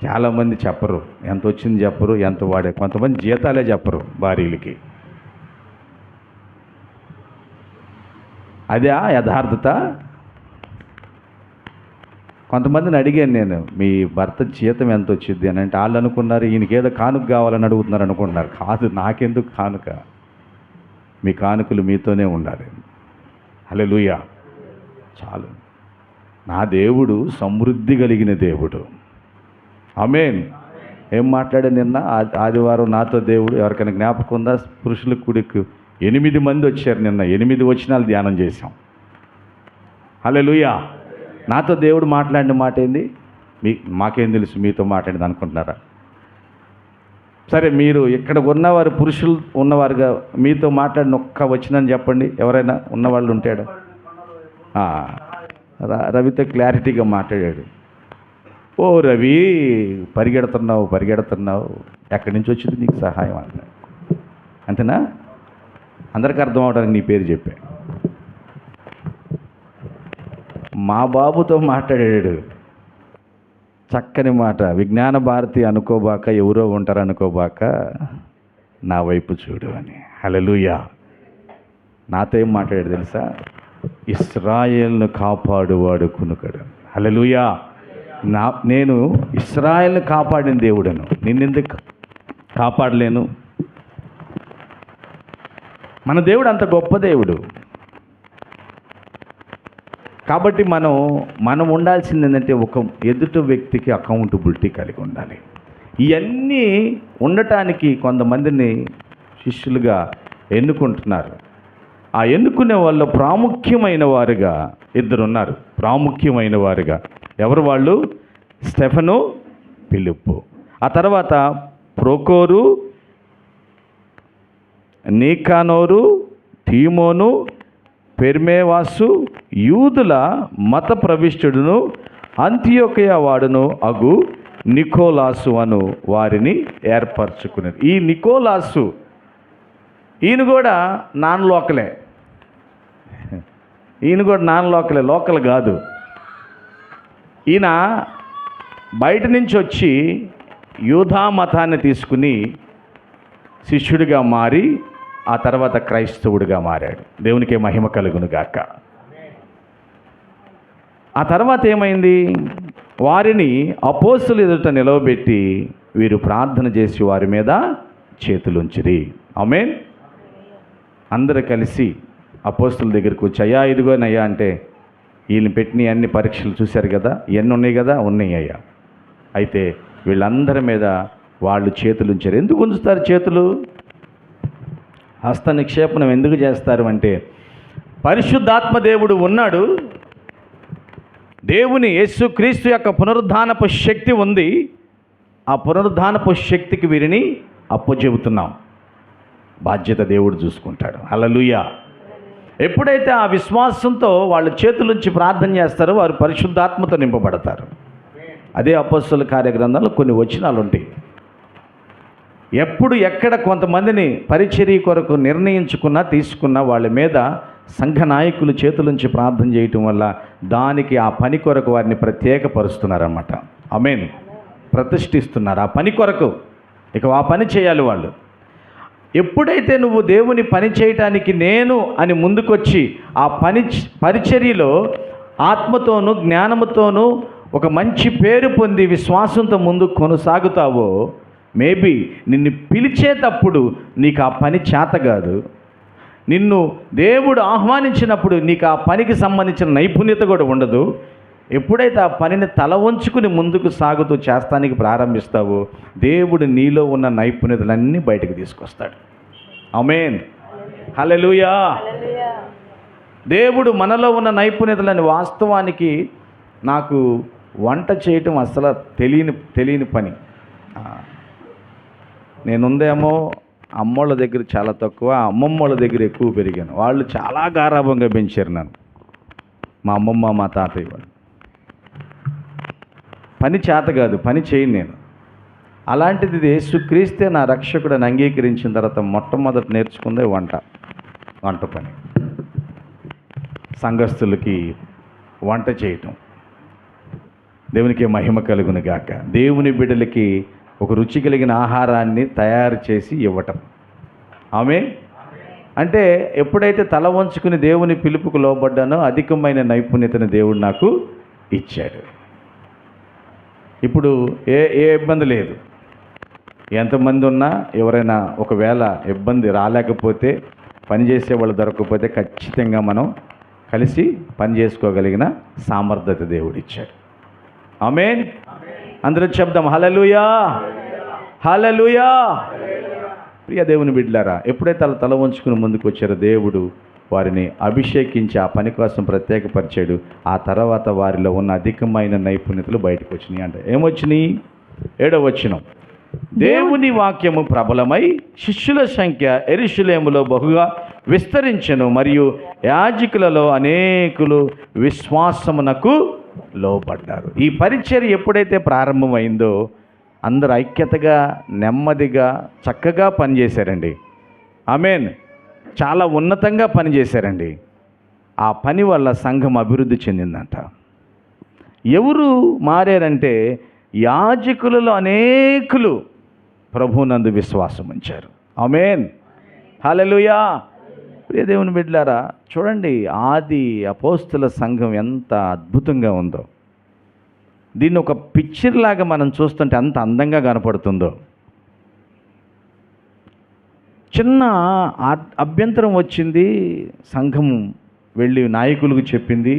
చాలామంది చెప్పరు, ఎంత వచ్చింది చెప్పరు, ఎంత వాడే. కొంతమంది జీతాలే చెప్పరు భార్యలకి. అదే యథార్థత. కొంతమందిని అడిగాను నేను, మీ భర్త జీతం ఎంత వచ్చింది అని. అంటే వాళ్ళు అనుకున్నారు ఈయనకేదో కానుక కావాలని అడుగుతున్నారు అనుకుంటున్నారు. కాదు, నాకెందుకు కానుక, మీ కానుకలు మీతోనే ఉండాలి. హల్లెలూయా. చాలు. నా దేవుడు సమృద్ధి కలిగిన దేవుడు. ఆమేన్. ఏం మాట్లాడా నిన్న ఆదివారం నాతో దేవుడు, ఎవరికైనా జ్ఞాపకం ఉందా? పురుషుల కూడికి 8 మంది వచ్చారు నిన్న. 8 వచనాలు ధ్యానం చేశాం. హల్లెలూయా. నాతో దేవుడు మాట్లాడిన మాట ఏంది? మాకేం తెలుసు మీతో మాట్లాడింది అనుకుంటున్నారా? సరే, మీరు ఇక్కడ ఉన్నవారు, పురుషులు ఉన్నవారుగా మీతో మాట్లాడిన ఒక్క వచనం చెప్పండి. ఎవరైనా ఉన్నవాళ్ళు ఉంటాడు? రవితో క్లారిటీగా మాట్లాడాడు. ఓ రవి, పరిగెడుతున్నావు, ఎక్కడి నుంచి వచ్చింది నీకు సహాయం అన్నాడు. అంతేనా? అందరికీ అర్థం అవడానికి నీ పేరు చెప్పా. మా బాబుతో మాట్లాడాడు, చక్కని మాట. విజ్ఞాన భారతి అనుకోబాక, ఎవరో ఉంటారు అనుకోబాక, నా వైపు చూడు అని. హల్లెలూయా. నాతో ఏం మాట్లాడాడు తెలుసా? ఇశ్రాయేలును కాపాడువాడు కునుకడు. హల్లెలూయా. నేను ఇశ్రాయేలును కాపాడిన దేవుడను, నిన్నెందుకు కాపాడలేను? మన దేవుడు అంత గొప్ప దేవుడు. కాబట్టి మనం ఉండాల్సింది ఏంటంటే, ఒక ఎదుటి వ్యక్తికి అకౌంటబిలిటీ కలిగి ఉండాలి. ఇవన్నీ ఉండటానికి కొంతమందిని శిష్యులుగా ఎన్నుకుంటున్నారు. ఆ ఎన్నుకునే వాళ్ళు ప్రాముఖ్యమైన వారుగా 2 ఉన్నారు. ప్రాముఖ్యమైన వారుగా ఎవరు వాళ్ళు? స్టెఫను, ఫిలిప్పు. ఆ తర్వాత ప్రోకోరు, నీకానోరు, తీమోను, పెర్మేవాసు, యూదుల మత ప్రవిష్టుడును అంతియోకయ వాడును అగు నికోలాసు అను వారిని ఏర్పరచుకునేది. ఈ నికోలాసు ఈయన కూడా నాన్ లోకలే. లోకల్ కాదు. ఈయన బయట నుంచి వచ్చి యూదా మతాన్ని తీసుకుని శిష్యుడిగా మారి ఆ తర్వాత క్రైస్తవుడిగా మారాడు. దేవునికే మహిమ కలుగునుగాక. ఆ తర్వాత ఏమైంది? వారిని అపోస్తుల ఎదుట నిలవబెట్టి వీరు ప్రార్థన చేసి వారి మీద చేతులుంచిరి. ఆమేన్. అందరూ కలిసి అపోస్తుల దగ్గరకు వచ్చి, అయ్యా ఇదిగోనయ్యా అంటే, వీళ్ళని పెట్టిన అన్ని పరీక్షలు చూశారు కదా, ఇవన్నీ ఉన్నాయి కదా, ఉన్నాయి అయ్యా. అయితే వీళ్ళందరి మీద వాళ్ళు చేతులు ఉంచారు. ఎందుకు ఉంచుతారు చేతులు? హస్త నిక్షేపణం ఎందుకు చేస్తారు అంటే, పరిశుద్ధాత్మ దేవుడు ఉన్నాడు, దేవుని యేసుక్రీస్తు యొక్క పునరుద్ధానపు శక్తి ఉంది. ఆ పునరుద్ధానపు శక్తికి వీరిని అప్పచెబుతున్నాం. బాధ్యత దేవుడు చూసుకుంటాడు. హల్లెలూయా. ఎప్పుడైతే ఆ విశ్వాసంతో వాళ్ళు చేతులుంచి ప్రార్థన చేస్తారో వారు పరిశుద్ధాత్మతో నింపబడతారు. అదే అపొస్తలుల కార్యగ్రంథంలో కొన్ని వచనాలు ఉంటాయి. ఎప్పుడు ఎక్కడ కొంతమందిని పరిచర్య కొరకు నిర్ణయించుకున్నా తీసుకున్నా వాళ్ళ మీద సంఘ నాయకులు చేతులుంచి ప్రార్థన చేయటం వల్ల దానికి ఆ పని కొరకు వారిని ప్రత్యేకపరుస్తున్నారన్నమాట. ఆమేన్. ప్రతిష్ఠిస్తున్నారు ఆ పని కొరకు. ఇక ఆ పని చేయాలి వాళ్ళు. ఎప్పుడైతే నువ్వు దేవుని పని చేయటానికి నేను అని ముందుకొచ్చి ఆ పరిచర్యలో ఆత్మతోనూ జ్ఞానముతోనూ ఒక మంచి పేరు పొంది విశ్వాసంతో ముందు కొనసాగుతావో, మేబీ నిన్ను పిలిచేటప్పుడు నీకు ఆ పని చేత కాదు. నిన్ను దేవుడు ఆహ్వానించినప్పుడు నీకు ఆ పనికి సంబంధించిన నైపుణ్యత కూడా ఉండదు. ఎప్పుడైతే ఆ పనిని తల వంచుకుని ముందుకు సాగుతూ చేస్తానికి ప్రారంభిస్తావో, దేవుడు నీలో ఉన్న నైపుణ్యతలన్నీ బయటకు తీసుకొస్తాడు. ఆమేన్. హల్లెలూయా. దేవుడు మనలో ఉన్న నైపుణ్యతలని, వాస్తవానికి నాకు వంట చేయటం అసలు తెలియని పని. నేనుందేమో అమ్మోళ్ళ దగ్గర చాలా తక్కువ, అమ్మమ్మోళ్ళ దగ్గర ఎక్కువ పెరిగాను. వాళ్ళు చాలా గారాభంగా పెంచారు నన్ను, మా అమ్మమ్మ మా తాతయ్య వాళ్ళు. పని చేత కాదు, పని చేయను నేను. అలాంటిది యేసుక్రీస్తే నా రక్షకుడని అంగీకరించిన తర్వాత మొట్టమొదట నేర్చుకుందే వంట పని. సంఘస్థులకి వంట చేయటం. దేవునికి మహిమ కలుగును గాక. దేవుని బిడ్డలకి ఒక రుచి కలిగిన ఆహారాన్ని తయారు చేసి ఇవ్వటం. ఆమేన్. అంటే ఎప్పుడైతే తల వంచుకుని దేవుని పిలుపుకు లోబడ్డానో అధికమైన నైపుణ్యతను దేవుడు నాకు ఇచ్చాడు. ఇప్పుడు ఏ ఇబ్బంది లేదు. ఎంతమంది ఉన్నా ఎవరైనా ఒకవేళ ఇబ్బంది రాలేకపోతే, పనిచేసే వాళ్ళు దొరకకపోతే ఖచ్చితంగా మనం కలిసి పని చేసుకోగలిగిన సామర్థ్యత దేవుడు ఇచ్చాడు. ఆమేన్. అందరూ చెప్దాం హల్లెలూయా, హల్లెలూయా. ప్రియ దేవుని బిడ్డలారా, ఎప్పుడైతే తల వంచుకుని ముందుకు వచ్చారో దేవుడు వారిని అభిషేకించి ఆ పని కోసం ప్రత్యేకపరిచాడు. ఆ తర్వాత వారిలో ఉన్న అధికమైన నైపుణ్యతలు బయటకు వచ్చినాయి. అంటే ఏమొచ్చినాయి? 7వ వచనం, దేవుని వాక్యము ప్రబలమై శిష్యుల సంఖ్య యెరూషలేములో బహుగా విస్తరించెను, మరియు యాజకులలో అనేకులు విశ్వాసమునకు లోబడ్డారు. ఈ పరిచర్య ఎప్పుడైతే ప్రారంభమైందో అందరూ ఐక్యతగా, నెమ్మదిగా, చక్కగా పనిచేశారండి. ఆమేన్. చాలా ఉన్నతంగా పనిచేశారండి. ఆ పని వల్ల సంఘం అభివృద్ధి చెందిందంట. ఎవరు మారారంటే యాజకులలో అనేకులు ప్రభువునందు విశ్వాసం ఉంచారు. ఆమేన్. హల్లెలూయా. ప్రియ దేవుని బిడ్డలారా, చూడండి ఆది అపోస్తుల సంఘం ఎంత అద్భుతంగా ఉందో. దీన్ని ఒక పిక్చర్ లాగా మనం చూస్తుంటే అంత అందంగా కనపడుతుందో. చిన్న అభ్యంతరం వచ్చింది, సంఘం వెళ్ళి నాయకులకు చెప్పింది.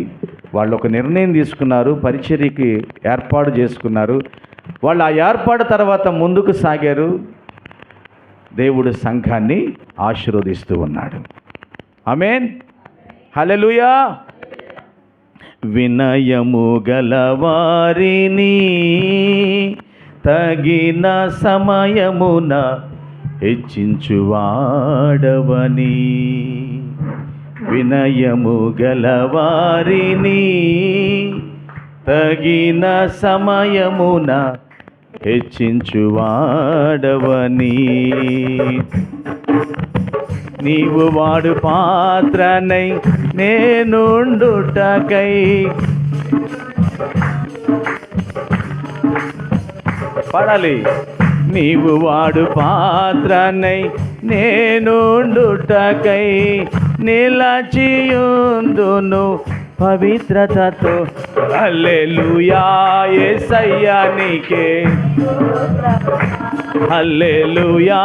వాళ్ళు ఒక నిర్ణయం తీసుకున్నారు, పరిచర్యకి ఏర్పాటు చేసుకున్నారు. వాళ్ళు ఆ ఏర్పాటు తర్వాత ముందుకు సాగారు. దేవుడు సంఘాన్ని ఆశీర్వదిస్తూ ఉన్నాడు. ఆమేన్. హల్లెలూయా. వినయము గలవారిని తగిన సమయమున హెచ్చించువాడవని, వినయము గలవారిని తగిన సమయమున హెచ్చించువాడవని, నీవు వాడు పాత్రనై నేనుండుటకై, పాడాలి. నీవు వాడు పాత్రనై నేనుండుటకై నిలచియుందును పవిత్రతతో. హల్లెలూయా యేసయ్యా నీకే, హల్లెలూయా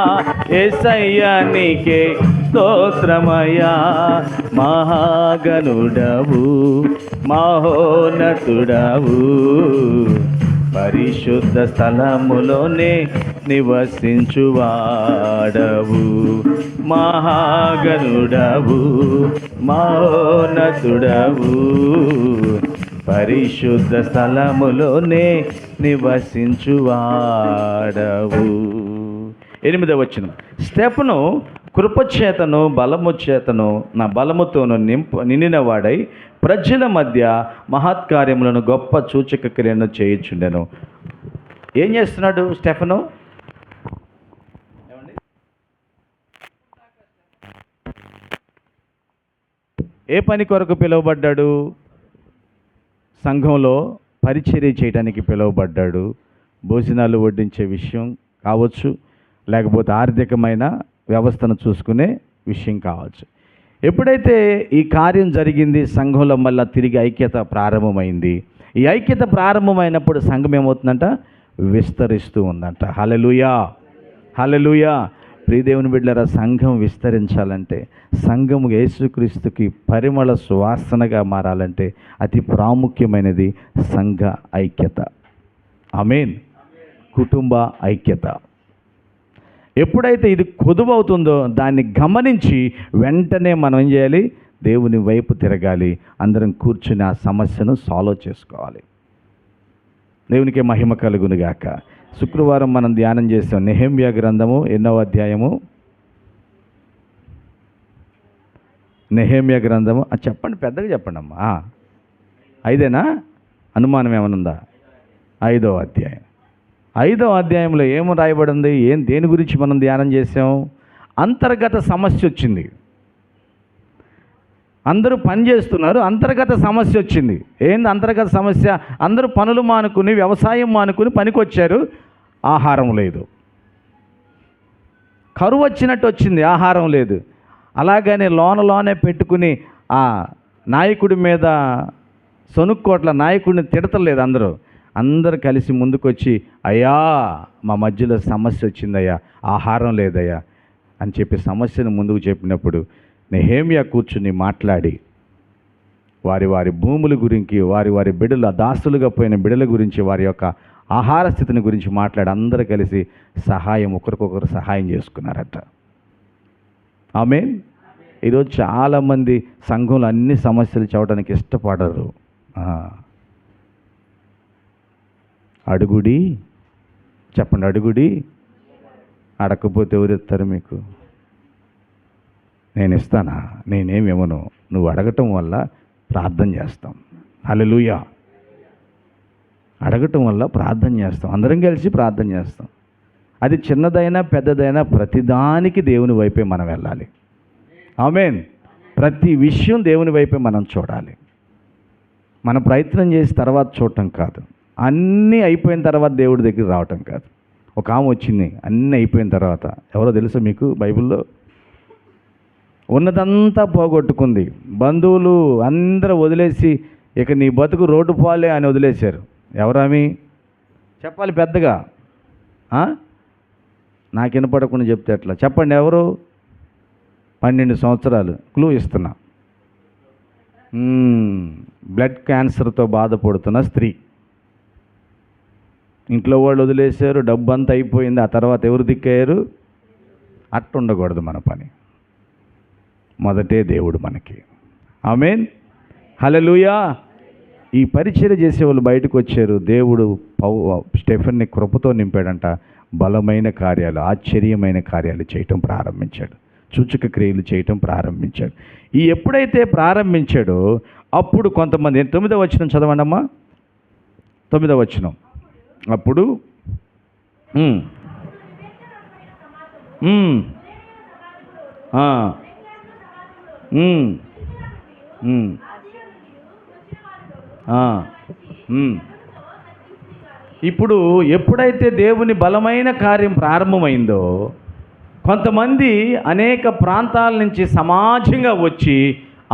యేసయ్యా నీకే స్తోత్రమయ్యా. మహాగణుడవు, మహోన్నతుడవు, పరిశుద్ధ స్థలములోనే నివసించువాడవు, మహాగణుడవు, మహోన్నతుడవు, పరిశుద్ధ స్థలములోనే నివసించువాడవు. 8వ వచనం, స్టెఫను కృపచేతను బలము చేతను నా బలముతోను నిండిన వాడై ప్రజల మధ్య మహత్కార్యములను గొప్ప సూచక క్రియలను చేయుచుండెను. ఏం చేస్తున్నాడు స్టెఫను? ఏ పని కొరకు పిలువబడ్డాడు? సంఘంలో పరిచర్య చేయడానికి పిలువబడ్డాడు. భోజనాలు వడ్డించే విషయం కావచ్చు, లేకపోతే ఆర్థికమైన వ్యవస్థను చూసుకునే విషయం కావచ్చు. ఎప్పుడైతే ఈ కార్యం జరిగింది, సంఘంలో మళ్ళీ తిరిగి ఐక్యత ప్రారంభమైంది. ఈ ఐక్యత ప్రారంభమైనప్పుడు సంఘం ఏమవుతుందంట? విస్తరిస్తూ ఉందంట. హల్లెలూయా, హల్లెలూయా. ప్రియదేవుని బిడ్డలారా, సంఘం విస్తరించాలంటే, సంఘం యేసుక్రీస్తుకి పరిమళ సువాసనగా మారాలంటే అతి ప్రాముఖ్యమైనది సంఘ ఐక్యత. ఆమేన్. కుటుంబ ఐక్యత. ఎప్పుడైతే ఇది కొదువవుతుందో దాన్ని గమనించి వెంటనే మనం ఏం చేయాలి? దేవుని వైపు తిరగాలి. అందరం కూర్చుని ఆ సమస్యను సాల్వ్ చేసుకోవాలి. దేవునికి మహిమ కలుగును గాక. శుక్రవారం మనం ధ్యానం చేసాం నెహెమ్యా గ్రంథము 8వ అధ్యాయము. నెహెమ్యా గ్రంథము చెప్పండి, పెద్దగా చెప్పండి అమ్మా. 5ఏనా? అనుమానం ఏమనుందా? 5వ అధ్యాయం. 5వ అధ్యాయంలో ఏమో రాయబడింది? దేని గురించి మనం ధ్యానం చేసాం? అంతర్గత సమస్య వచ్చింది. అందరూ పని చేస్తున్నారు, అంతర్గత సమస్య వచ్చింది. ఏంది అంతర్గత సమస్య? అందరూ పనులు మానుకుని, వ్యవసాయం మానుకుని పనికి వచ్చారు, ఆహారం లేదు. కరువు వచ్చినట్టు వచ్చింది, ఆహారం లేదు. అలాగని లోనే పెట్టుకుని ఆ నాయకుడి మీద సొనుక్కోట్ల నాయకుడిని తిడతలేదు. అందరూ కలిసి ముందుకొచ్చి, అయ్యా మా మధ్యలో సమస్య వచ్చిందయ్యా, ఆహారం లేదయ్యా అని చెప్పి సమస్యను ముందుకు చెప్పినప్పుడు నెహెమ్యా కూర్చుని మాట్లాడి వారి భూముల గురించి, వారి బిడ్డల దాసులుగా పోయిన బిడ్డల గురించి, వారి యొక్క ఆహార స్థితిని గురించి మాట్లాడి అందరూ కలిసి ఒకరికొకరు సహాయం చేసుకున్నారట. ఆమేన్. ఈరోజు చాలామంది సంఘంలో అన్ని సమస్యలు చెప్పడానికి ఇష్టపడరు. అడుగుడి, చెప్పండి, అడుగుడి, అడగకపోతే ఎవరిస్తారు మీకు? నేను ఇస్తానా? నేనేమివ్వను. నువ్వు అడగటం వల్ల ప్రార్థన చేస్తాం. హల్లెలూయా. అడగటం వల్ల ప్రార్థన చేస్తాం, అందరం కలిసి ప్రార్థన చేస్తాం. అది చిన్నదైనా పెద్దదైనా ప్రతిదానికి దేవుని వైపే మనం వెళ్ళాలి. ఆమేన్. ప్రతి విషయం దేవుని వైపే మనం చూడాలి. మన ప్రయత్నం చేసి తర్వాత చూడటం కాదు, అన్నీ అయిపోయిన తర్వాత దేవుడి దగ్గర రావటం కాదు. ఒక ఆమె వచ్చింది అన్నీ అయిపోయిన తర్వాత, ఎవరో తెలుసా మీకు? బైబిల్లో ఉన్నదంతా పోగొట్టుకుంది, బంధువులు అందరూ వదిలేసి ఇక నీ బతుకు రోడ్డు పాలే అని వదిలేశారు. ఎవరామి? చెప్పాలి పెద్దగా. నాకు వినపడకుండా చెప్తే ఎట్లా? చెప్పండి ఎవరు? 12 సంవత్సరాలు. క్లూ ఇస్తున్నా. బ్లడ్ క్యాన్సర్తో బాధపడుతున్న స్త్రీ. ఇంట్లో వాళ్ళు వదిలేశారు, డబ్బు అంతా అయిపోయింది. ఆ తర్వాత ఎవరు దిక్కయ్యారు? అట్ట ఉండకూడదు మన పని. మొదటే దేవుడు మనకి. ఆమేన్. హల్లెలూయా. ఈ పరిచర్య చేసేవాళ్ళు బయటకు వచ్చారు. దేవుడు స్టెఫెన్ని కృపతో నింపాడంట. బలమైన కార్యాలు, ఆశ్చర్యమైన కార్యాలు చేయటం ప్రారంభించాడు. సూచక క్రియలు చేయటం ప్రారంభించాడు. ఈ ఎప్పుడైతే ప్రారంభించాడో అప్పుడు కొంతమంది 9వ వచనం చదవండి అమ్మా. 9వ వచనం. అప్పుడు ఇప్పుడు ఎప్పుడైతే దేవుని బలమైన కార్యం ప్రారంభమైందో కొంతమంది అనేక ప్రాంతాల నుంచి సమాజంగా వచ్చి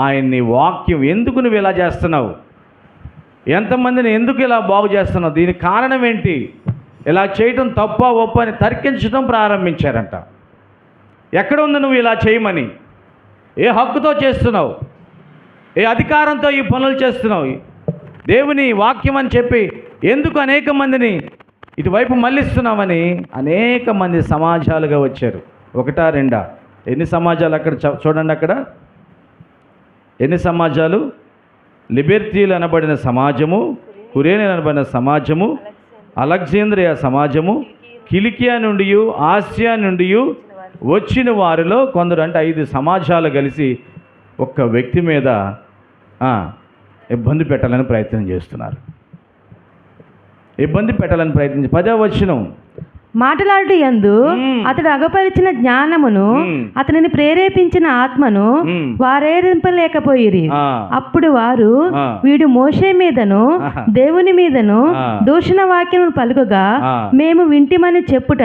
ఆయన్ని వాక్యం, ఎందుకు నువ్వు ఇలా చేస్తున్నావు, ఎంతమందిని ఎందుకు ఇలా బాగు చేస్తున్నావు, దీనికి కారణం ఏంటి, ఇలా చేయటం తప్ప ఒప్ప అని తర్కించడం ప్రారంభించారంట. ఎక్కడ ఉంది నువ్వు ఇలా చేయమని? ఏ హక్కుతో చేస్తున్నావు? ఏ అధికారంతో ఈ పనులు చేస్తున్నావు? దేవుని వాక్యం అని చెప్పి ఎందుకు అనేక మందిని ఇటువైపు మళ్ళిస్తున్నామని అనేక మంది సమాజాలుగా వచ్చారు. ఒకటా రెండా? ఎన్ని సమాజాలు అక్కడ చూడండి. అక్కడ ఎన్ని సమాజాలు? లిబెర్తీలు అనబడిన సమాజము, కురేని అనబడిన సమాజము, అలెగ్జాంద్రియా సమాజము, కిలికియా నుండి, ఆసియా నుండి వచ్చిన వారిలో కొందరు, అంటే 5 సమాజాలు కలిసి ఒక్క వ్యక్తి మీద ఇబ్బంది పెట్టాలని ప్రయత్నం చేస్తున్నారు. ఇబ్బంది పెట్టాలని ప్రయత్నించి 10వ వచనం, మాటలాడు యందు అతడు అగపరిచిన జ్ఞానమును అతనిని ప్రేరేపించిన ఆత్మను వారేరింపలేకపోయిరి. అప్పుడు వారు వీడు మోషే మీదను దేవుని మీదను దూషణ వాక్యము పలుకగా మేము వింటిమని చెప్పుట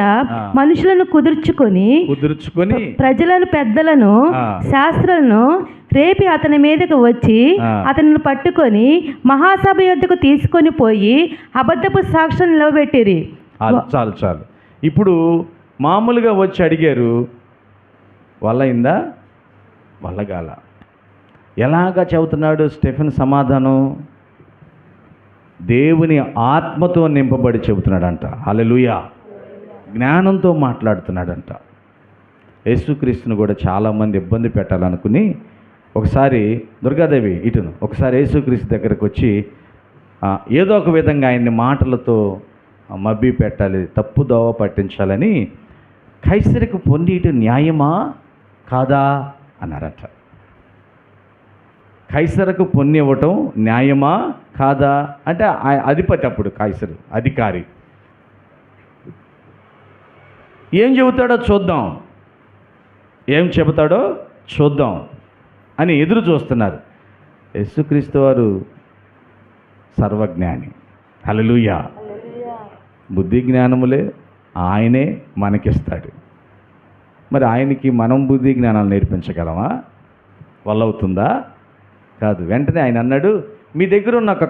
మనుషులను కుదుర్చుకొని ప్రజలను పెద్దలను శాస్త్రులను రేపి అతని మీదకు వచ్చి అతనిని పట్టుకొని మహాసభ యొద్దకు తీసుకొని పోయి అబద్ధపు సాక్ష్యం నిలబెట్టిరి. చాలు చాలు. ఇప్పుడు మామూలుగా వచ్చి అడిగారు, వల్లయిందా? వల్లగాల. ఎలాగా చెబుతున్నాడు స్టెఫెన్ సమాధానం? దేవుని ఆత్మతో నింపబడి చెబుతున్నాడంట. హల్లెలూయా. జ్ఞానంతో మాట్లాడుతున్నాడంట. యేసుక్రీస్తుని కూడా చాలామంది ఇబ్బంది పెట్టాలనుకుని ఒకసారి దుర్గాదేవి ఇటును ఒకసారి యేసుక్రీస్తు దగ్గరకు వచ్చి ఏదో ఒక విధంగా ఆయన్ని మాటలతో మభ్య పెట్టాలి, తప్పు దోవ పట్టించాలని కైసరికి పొందీటు న్యాయమా కాదా అన్నారట. కైసరకు పొన్ని ఇవ్వటం న్యాయమా కాదా అంటే అధిపతి, అప్పుడు కైసరు అధికారి ఏం చెబుతాడో చూద్దాం, ఏం చెబుతాడో చూద్దాం అని ఎదురు చూస్తున్నారు. యేసుక్రీస్తు వారు సర్వజ్ఞాని. హల్లెలూయా. బుద్ధి జ్ఞానములే ఆయనే మనకిస్తాడు. మరి ఆయనకి మనం బుద్ధి జ్ఞానాలు నేర్పించగలమా? వల్లవుతుందా? కాదు. వెంటనే ఆయన అన్నాడు, మీ దగ్గర ఉన్న ఒక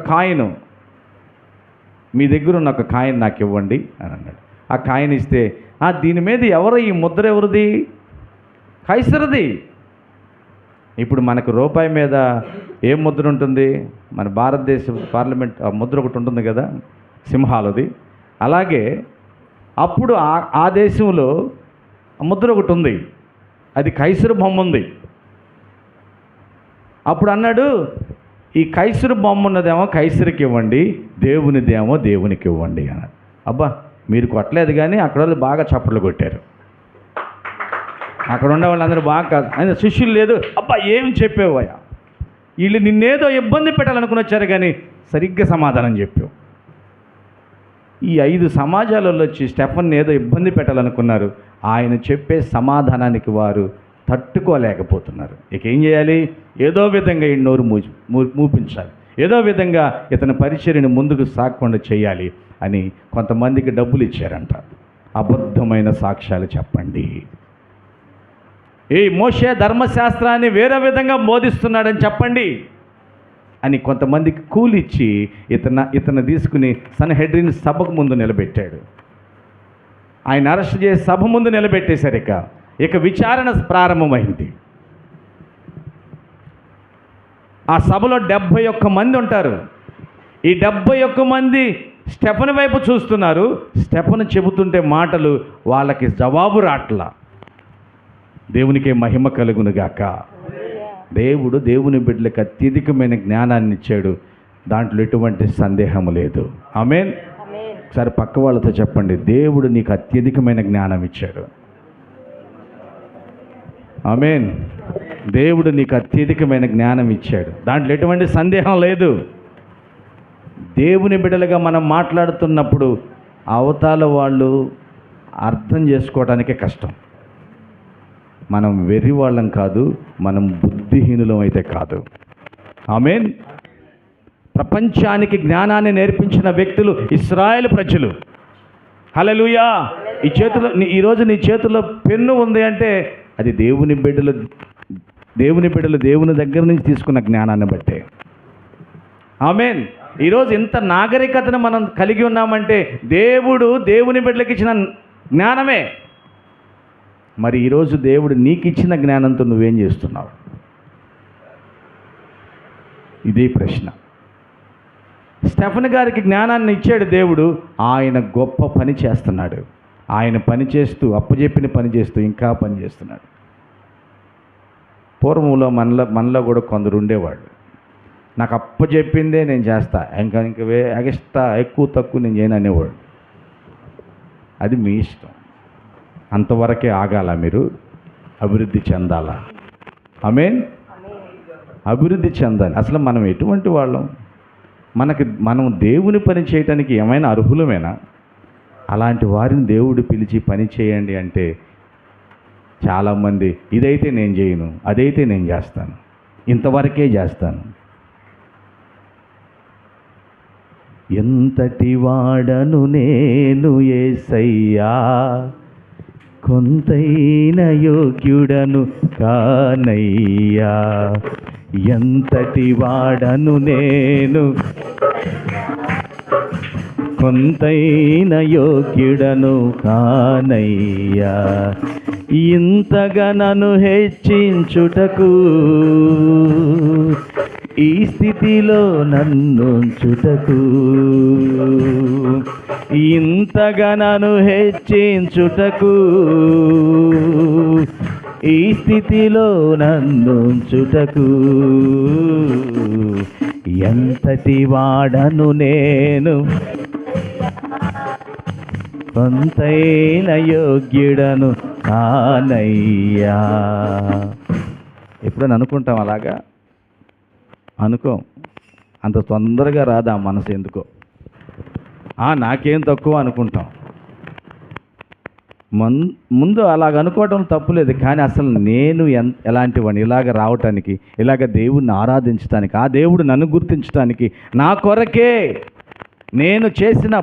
కాయిన్ నాకు ఇవ్వండి అని అన్నాడు. ఆ కాయిన్ ఇస్తే, దీని మీద ఈ ముద్ర ఎవరిది? కైసరది. ఇప్పుడు మనకు రూపాయి మీద ఏం ముద్ర ఉంటుంది? మన భారతదేశ పార్లమెంట్ ముద్ర ఒకటి ఉంటుంది కదా, సింహాలది. అలాగే అప్పుడు ఆ దేశంలో ముద్ర ఒకటి ఉంది, అది కైసరు బొమ్మ ఉంది. అప్పుడు అన్నాడు, ఈ కైసరు బొమ్మ ఉన్నదేమో కైసరికి ఇవ్వండి, దేవునిదేమో దేవునికి ఇవ్వండి అన్నాడు. అబ్బా, మీరు కొట్టలేదు కానీ అక్కడ వాళ్ళు బాగా చప్పట్లు కొట్టారు. అక్కడ ఉన్న వాళ్ళందరూ బాగా ఆయన శిష్యులు లేదు, అబ్బా ఏం చెప్పేవయ్యా, వీళ్ళు నిన్నేదో ఇబ్బంది పెట్టాలనుకుని వచ్చారు కానీ సరిగ్గా సమాధానం చెప్పావు. ఈ 5 సమాజాలలో వచ్చి స్టెఫన్ ఏదో ఇబ్బంది పెట్టాలనుకున్నారు. ఆయన చెప్పే సమాధానానికి వారు తట్టుకోలేకపోతున్నారు. ఇక ఏం చేయాలి? ఏదో విధంగా ఈ నోరు మూపించాలి, ఏదో విధంగా ఇతని పరిచర్యను ముందుకు సాగకుండా చేయాలి అని కొంతమందికి డబ్బులు ఇచ్చారంట. అబద్ధమైన సాక్ష్యాలు చెప్పండి, ఈ మోషే ధర్మశాస్త్రాన్ని వేరే విధంగా బోధిస్తున్నాడని చెప్పండి అని కొంతమందికి కూలిచ్చి ఇతను తీసుకుని సన్హెడ్రిన్ సభకు ముందు నిలబెట్టాడు. ఆయన అరెస్ట్ చేసి సభ ముందు నిలబెట్టేశారు. ఇక విచారణ ప్రారంభమైంది. ఆ సభలో 71 మంది ఉంటారు. ఈ 71 మంది స్టెఫెను వైపు చూస్తున్నారు. స్టెఫెను చెబుతుంటే మాటలు వాళ్ళకి జవాబు రాట్లా. దేవునికే మహిమ కలుగునుగాక. దేవుడు దేవుని బిడ్డలకు అత్యధికమైన జ్ఞానాన్ని ఇచ్చాడు, దాంట్లో ఎటువంటి సందేహము లేదు. ఆమేన్. ఒకసారి పక్క వాళ్ళతో చెప్పండి, దేవుడు నీకు అత్యధికమైన జ్ఞానం ఇచ్చాడు. ఆమేన్. దేవుడు నీకు అత్యధికమైన జ్ఞానం ఇచ్చాడు, దాంట్లో ఎటువంటి సందేహం లేదు. దేవుని బిడ్డలుగా మనం మాట్లాడుతున్నప్పుడు అవతల వాళ్ళు అర్థం చేసుకోవడానికే కష్టం. మనం వెర్రి వాళ్ళం కాదు, మనం బుద్ధిహీనులం అయితే కాదు. ఆమేన్. ప్రపంచానికి జ్ఞానాన్ని నేర్పించిన వ్యక్తులు ఇశ్రాయేలు ప్రజలు. హల్లెలూయా. ఈరోజు నీ చేతిలో పెన్ను ఉంది అంటే అది దేవుని బిడ్డలు దేవుని దగ్గర నుంచి తీసుకున్న జ్ఞానాన్ని బట్టే. ఆమేన్. ఈరోజు ఇంత నాగరికతను మనం కలిగి ఉన్నామంటే దేవుని బిడ్డలకు ఇచ్చిన జ్ఞానమే. మరి ఈరోజు దేవుడు నీకు ఇచ్చిన జ్ఞానంతో నువ్వేం చేస్తున్నావు? ఇదే ప్రశ్న. స్టెఫెన్ గారికి జ్ఞానాన్ని ఇచ్చాడు దేవుడు. ఆయన గొప్ప పని చేస్తున్నాడు. ఆయన పని చేస్తూ, అప్పచెప్పిన పని చేస్తూ ఇంకా పని చేస్తున్నాడు. పూర్వంలో మనలో కూడా కొందరు ఉండేవాళ్ళు, నాకు అప్పచెప్పిందే నేను చేస్తా, ఇంకా ఎక్స్ట్రా ఎక్కువ తక్కువ నేను చేయను అనేవాడు. అది మీ ఇష్టం. అంతవరకే ఆగాల మీరు? అభివృద్ధి చెందాలా? ఆమేన్. అభివృద్ధి చెందాలి. అసలు మనం ఎటువంటి వాళ్ళం? మనం దేవుని పని చేయటానికి ఏమైనా అర్హులమేనా? అలాంటి వారిని దేవుడు పిలిచి పని చేయండి అంటే చాలామంది ఇదైతే నేను చేయను, అదైతే నేను చేస్తాను, ఇంతవరకే చేస్తాను. ఎంతటి వాడను నేను యేసయ్యా, కొంతైన యోగ్యుడను కానయ్యా. ఎంతటి వాడను నేను, కొంతైన యోగ్యుడను కానయ్యా. ఇంతగా నన్ను హెచ్చించుటకు, ఈ స్థితిలో నన్నుంచుటకు, ఇంతగా నన్ను హెచ్చించుటకు, ఈ స్థితిలో నన్నుంచుటకు. ఎంతటి వాడను నేను, కొంతైన యోగ్యుడను కానయ్యా. ఎప్పుడైనా అనుకుంటాం అలాగా? అనుకోం. అంత తొందరగా రాదా మనసు? ఎందుకో నాకేం తక్కువ అనుకుంటాం. ముందు అలాగ అనుకోవటం తప్పులేదు, కానీ అసలు నేను ఎలాంటి వాడిని ఇలాగ రావటానికి, ఇలాగ దేవుణ్ణి ఆరాధించడానికి, ఆ దేవుడు నన్ను గుర్తించడానికి, నా కొరకే నేను చేసిన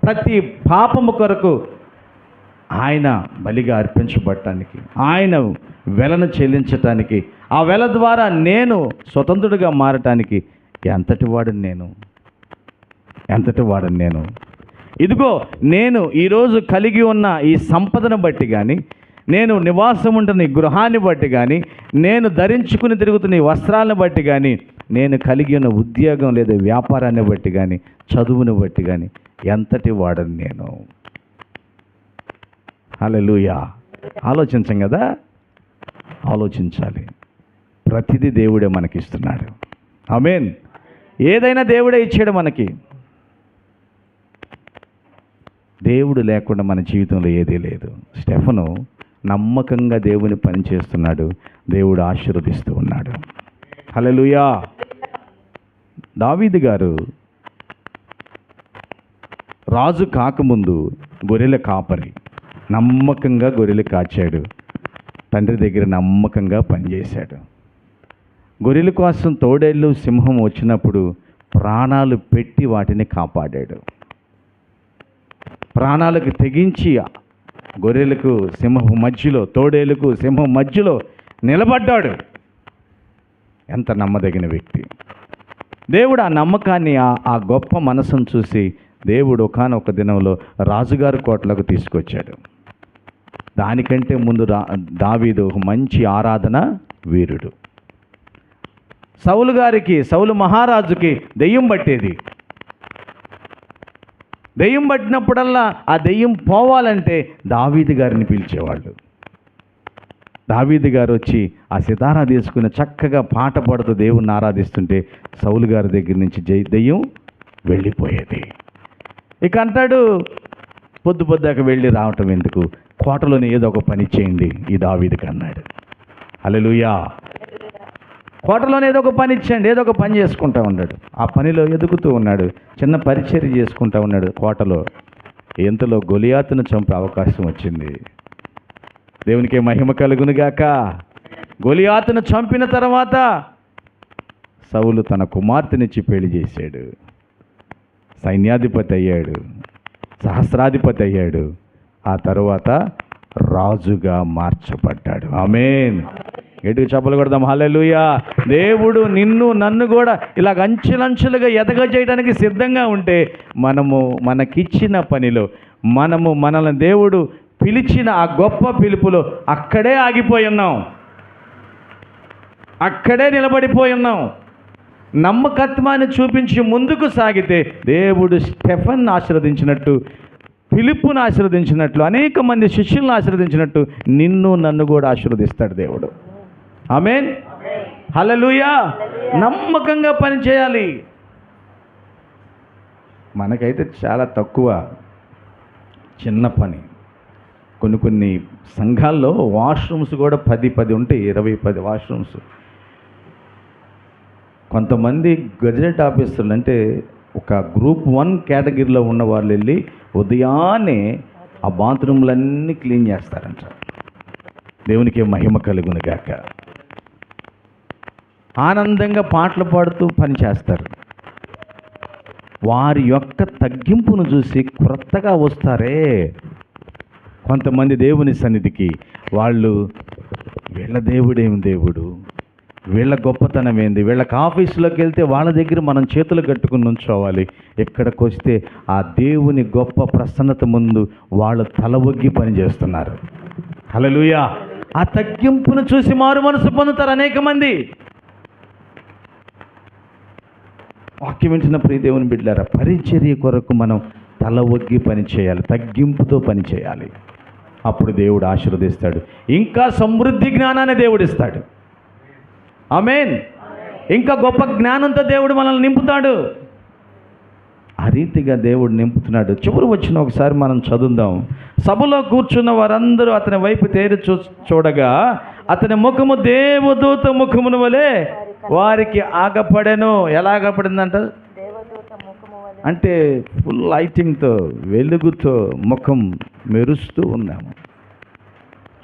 ప్రతి పాపము కొరకు ఆయన బలిగా అర్పించబడటానికి, ఆయన వెలను చెల్లించటానికి, ఆ వెల ద్వారా నేను స్వతంత్రుడిగా మారటానికి ఎంతటి వాడిని నేను. ఇదిగో నేను ఈరోజు కలిగి ఉన్న ఈ సంపదను బట్టి కానీ, నేను నివాసం ఉంటున్న ఈ గృహాన్ని బట్టి కానీ, నేను ధరించుకుని తిరుగుతున్న ఈ వస్త్రాలను బట్టి కానీ, నేను కలిగి ఉన్న ఉద్యోగం లేదా వ్యాపారాన్ని బట్టి కానీ, చదువుని బట్టి కానీ ఎంతటి వాడని నేను. హల్లెలూయా. ఆలోచించం కదా? ఆలోచించాలి. ప్రతిదీ దేవుడే మనకిస్తున్నాడు. ఆమేన్. ఏదైనా దేవుడే ఇచ్చాడు మనకి. దేవుడు లేకుండా మన జీవితంలో ఏదీ లేదు. స్టెఫను నమ్మకంగా దేవుని పని చేస్తున్నాడు. దేవుడు ఆశీర్వదిస్తూ ఉన్నాడు. హల్లెలూయా. దావీదు గారు రాజు కాకముందు గొర్రెల కాపరి, నమ్మకంగా గొర్రెలు కాచాడు. తండ్రి దగ్గర నమ్మకంగా పనిచేశాడు. గొర్రెల కోసం తోడేళ్ళు, సింహం వచ్చినప్పుడు ప్రాణాలు పెట్టి వాటిని కాపాడాడు. ప్రాణాలకు తెగించి గొర్రెలకు సింహం మధ్యలో, తోడేళ్ళకు సింహం మధ్యలో నిలబడ్డాడు. ఎంత నమ్మదగిన వ్యక్తి. దేవుడు ఆ నమ్మకాన్ని, ఆ గొప్ప మనసును చూసి దేవుడు ఒకానొక దినంలో రాజుగారి కోటలకు తీసుకొచ్చాడు. దానికంటే ముందు దావీదు ఒక మంచి ఆరాధన వీరుడు. సౌలు మహారాజుకి దెయ్యం పట్టేది. దెయ్యం పట్టినప్పుడల్లా ఆ దెయ్యం పోవాలంటే దావీదు గారిని పిలిచేవాళ్ళు. దావీదు గారు వచ్చి ఆ సితారా తీసుకుని చక్కగా పాట పాడుతూ దేవుణ్ణి ఆరాధిస్తుంటే సౌలు గారి దగ్గర నుంచి దెయ్యం వెళ్ళిపోయేది. ఇక అంటాడు, పొద్దుదాకా వెళ్ళి రావటం ఎందుకు, కోటలోనే ఏదో ఒక పని చేయండి ఈ దావీదుకి అన్నాడు. హల్లెలూయా. కోటలోనే ఏదో ఒక పని ఇచ్చేయండి, ఏదో ఒక పని చేసుకుంటా ఉన్నాడు. ఆ పనిలో ఎదుగుతూ ఉన్నాడు. చిన్న పరిచర్య చేసుకుంటా ఉన్నాడు కోటలో. ఎంతలో గొలియాతును చంపే అవకాశం వచ్చింది. దేవునికి మహిమ కలుగునుగాక. గొలియాతును చంపిన తర్వాత సౌలు తన కుమార్తెనిచ్చి పెళ్లి చేశాడు. సైన్యాధిపతి అయ్యాడు, సహస్రాధిపతి అయ్యాడు. ఆ తరువాత రాజుగా మార్చబడ్డాడు. ఆమేన్. గట్టిగా చప్పలు కొడదాం. హల్లెలూయా. దేవుడు నిన్ను నన్ను కూడా ఇలాగ అంచెలంచెలుగా ఎదగజేయడానికి సిద్ధంగా ఉంటే మనకిచ్చిన పనిలో మనల్ని దేవుడు పిలిచిన ఆ గొప్ప పిలుపులో అక్కడే ఆగిపోయి ఉన్నాం, అక్కడే నిలబడిపోయి ఉన్నాం. నమ్మకత్వాన్ని చూపించి ముందుకు సాగితే దేవుడు స్టెఫెన్ ఆశీర్వదించినట్టు, ఫిలిప్పును ఆశీర్వదించినట్లు, అనేక మంది శిష్యులను ఆశీర్వదించినట్టు నిన్ను నన్ను కూడా ఆశీర్వదిస్తాడు దేవుడు. ఆమేన్. హల్లెలూయా. నమ్మకంగా పని చేయాలి. మనకైతే చాలా తక్కువ, చిన్న పని. కొన్ని సంఘాల్లో వాష్రూమ్స్ కూడా 10 ఉంటాయి, 20 వాష్రూమ్స్. కొంతమంది గజెట్ ఆఫీసర్లు అంటే ఒక గ్రూప్ 1 కేటగిరీలో ఉన్న వాళ్ళు వెళ్ళి ఉదయాన్నే ఆ బాత్రూమ్లన్నీ క్లీన్ చేస్తారంట. దేవునికి మహిమ కలుగును గాక. ఆనందంగా పాటలు పాడుతూ పని చేస్తారు. వారి యొక్క తగ్గింపును చూసి క్రొత్తగా వస్తారే కొంతమంది దేవుని సన్నిధికి, వాళ్ళు వీళ్ళ దేవుడేం దేవుడు, వీళ్ళ గొప్పతనం ఏంది, వీళ్ళకి ఆఫీసులోకి వెళ్తే వాళ్ళ దగ్గర మనం చేతులు కట్టుకుని ఉంచోవాలి. ఇక్కడికి వస్తే ఆ దేవుని గొప్ప ప్రసన్నత ముందు వాళ్ళు తల ఒగ్గి పని చేస్తున్నారు. హల్లెలూయా. ఆ తగ్గింపును చూసి మారు మనసు పొందుతారు అనేక మంది. వాక్యం వింటున్న ప్రియ దేవుని బిడ్డలారా, పరిచర్య కొరకు మనం తల ఒగ్గి పని చేయాలి, తగ్గింపుతో పని చేయాలి. అప్పుడు దేవుడు ఆశీర్వదిస్తాడు. ఇంకా సమృద్ధి జ్ఞానాన్ని దేవుడు ఇస్తాడు. ఆమేన్. ఇంకా గొప్ప జ్ఞానంతో దేవుడు మనల్ని నింపుతాడు. ఆ రీతిగా దేవుడు నింపుతున్నాడు. చివరి వచ్చిన ఒకసారి మనం చదువుదాం. సభలో కూర్చున్న వారందరూ అతని వైపు తేరి చూడగా అతని ముఖము దేవదూత ముఖమును వలె వారికి ఆగపడెను. ఎలా ఆగపడిందంట అంటే ఫుల్ లైటింగ్తో, వెలుగుతో ముఖం మెరుస్తూ ఉన్నాము.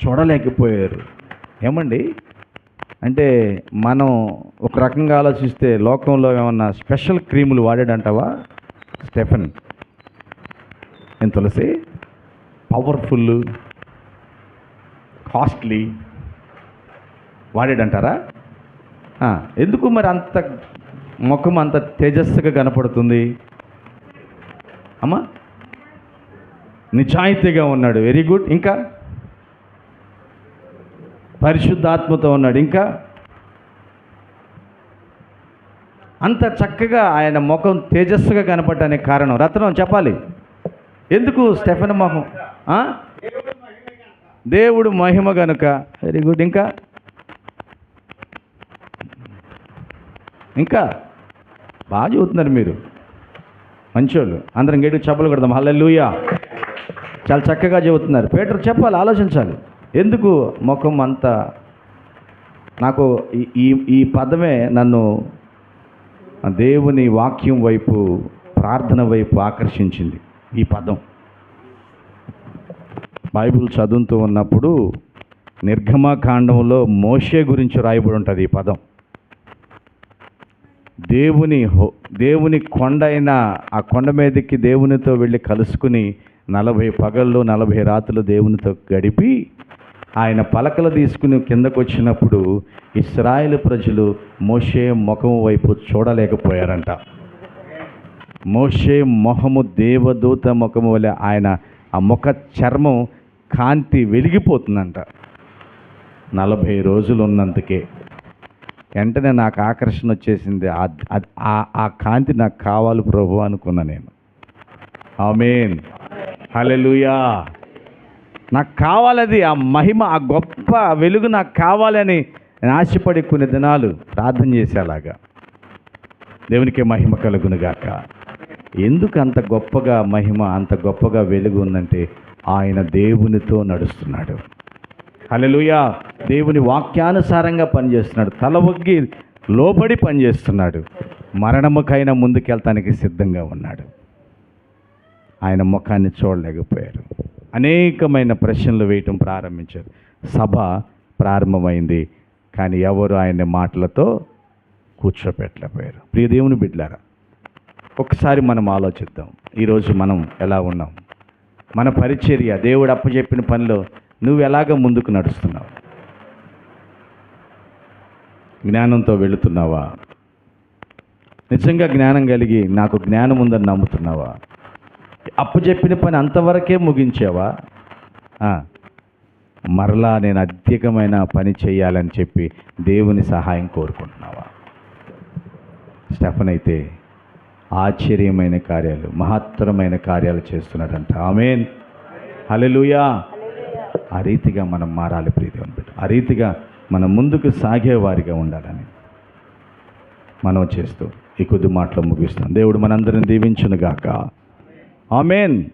చూడలేకపోయారు. ఏమండి అంటే మనం ఒక రకంగా ఆలోచిస్తే లోకంలో ఏమన్నా స్పెషల్ క్రీములు వాడాడంటావా స్టెఫెన్? ఏం తులసి? Powerful, costly వాడాడంటారా? ఎందుకు మరి అంత ముఖం అంత తేజస్సుగా కనపడుతుంది? అమ్మా, నిజాయితీగా ఉన్నాడు. Very good. ఇంకా పరిశుద్ధాత్మతో ఉన్నాడు. ఇంకా అంత చక్కగా ఆయన ముఖం తేజస్సుగా కనపడడానికి కారణం రత్నం చెప్పాలి. ఎందుకు స్టెఫెన్ మొహం? దేవుడు మహిమ గనుక. Very good. ఇంకా బాగా చదువుతున్నారు మీరు, మంచోళ్ళు. అందరం గేటుకు చెప్పలు కొడదాం. హల్లెలూయా. చాలా చక్కగా చెబుతున్నారు. పేటర్ చెప్పాలి, ఆలోచించాలి. ఎందుకు ముఖం అంత? నాకు ఈ పదమే నన్ను దేవుని వాక్యం వైపు, ప్రార్థన వైపు ఆకర్షించింది. ఈ పదం బైబిల్ చదువుతూ ఉన్నప్పుడు నిర్గమకాండంలో మోషే గురించి రాయబడి ఉంటుంది. ఈ పదం దేవుని కొండ అయిన ఆ కొండ మీదకి దేవునితో వెళ్ళి కలుసుకుని 40 పగళ్ళు 40 రాత్రులు దేవునితో గడిపి ఆయన పలకలు తీసుకుని కిందకు వచ్చినప్పుడు ఇశ్రాయేలు ప్రజలు మోషే ముఖం వైపు చూడలేకపోయారంట. మోషే మొహము దేవదూత ముఖము వలె ఆయన ఆ ముఖ చర్మం కాంతి వెలిగిపోతుందంట 40 రోజులు ఉన్నందుకే. వెంటనే నాకు ఆకర్షణ వచ్చేసింది. ఆ కాంతి నాకు కావాలి ప్రభు అనుకున్నా నేను. ఆమేన్. హల్లెలూయా. నాకు కావాలది, ఆ మహిమ, ఆ గొప్ప వెలుగు నాకు కావాలని నేను ఆశపడి కొన్ని దినాలు ప్రార్థన చేసేలాగా. దేవునికి మహిమ కలుగునుగాక. ఎందుకు అంత గొప్పగా మహిమ, అంత గొప్పగా వెలుగు ఉందంటే ఆయన దేవునితో నడుస్తున్నాడు. హల్లెలూయా. దేవుని వాక్యానుసారంగా పనిచేస్తున్నాడు. తల ఒగ్గి లోబడి పనిచేస్తున్నాడు. మరణముకైనా ముందుకెళ్తానికి సిద్ధంగా ఉన్నాడు. ఆయన ముఖాన్ని చూడలేకపోయారు. అనేకమైన ప్రశ్నలు వేయటం ప్రారంభించారు. సభ ప్రారంభమైంది, కానీ ఎవరు ఆయన మాటలతో కూర్చోపెట్టలేకపోయారు. ప్రియ దేవుని బిడ్డలారా, ఒకసారి మనం ఆలోచిద్దాం. ఈరోజు మనం ఎలా ఉన్నాం? మన పరిచర్య, దేవుడు అప్పచెప్పిన పనిలో నువ్వు ఎలాగ ముందుకు నడుస్తున్నావు? జ్ఞానంతో వెళుతున్నావా? నిజంగా జ్ఞానం కలిగి నాకు జ్ఞానం ఉందని నమ్ముతున్నావా? అప్పచెప్పిన పని అంతవరకే ముగించావా? మరలా నేను అధికమైన పని చేయాలని చెప్పి దేవుని సహాయం కోరుకుంటున్నావా? స్టెఫన్ అయితే ఆశ్చర్యమైన కార్యాలు, మహత్తరమైన కార్యాలు చేస్తున్నాడంట. ఆమేన్, హల్లెలూయా. ఆ రీతిగా మనం మారాలి ప్రియదేవుని బిడ్డ. ఆ రీతిగా మనం ముందుకు సాగేవారిగా ఉండాలని మనం చేస్తూ ఈ కొద్ది మాటలు ముగిస్తాం. దేవుడు మనందరిని దీవించునుగాక. ఆమేన్.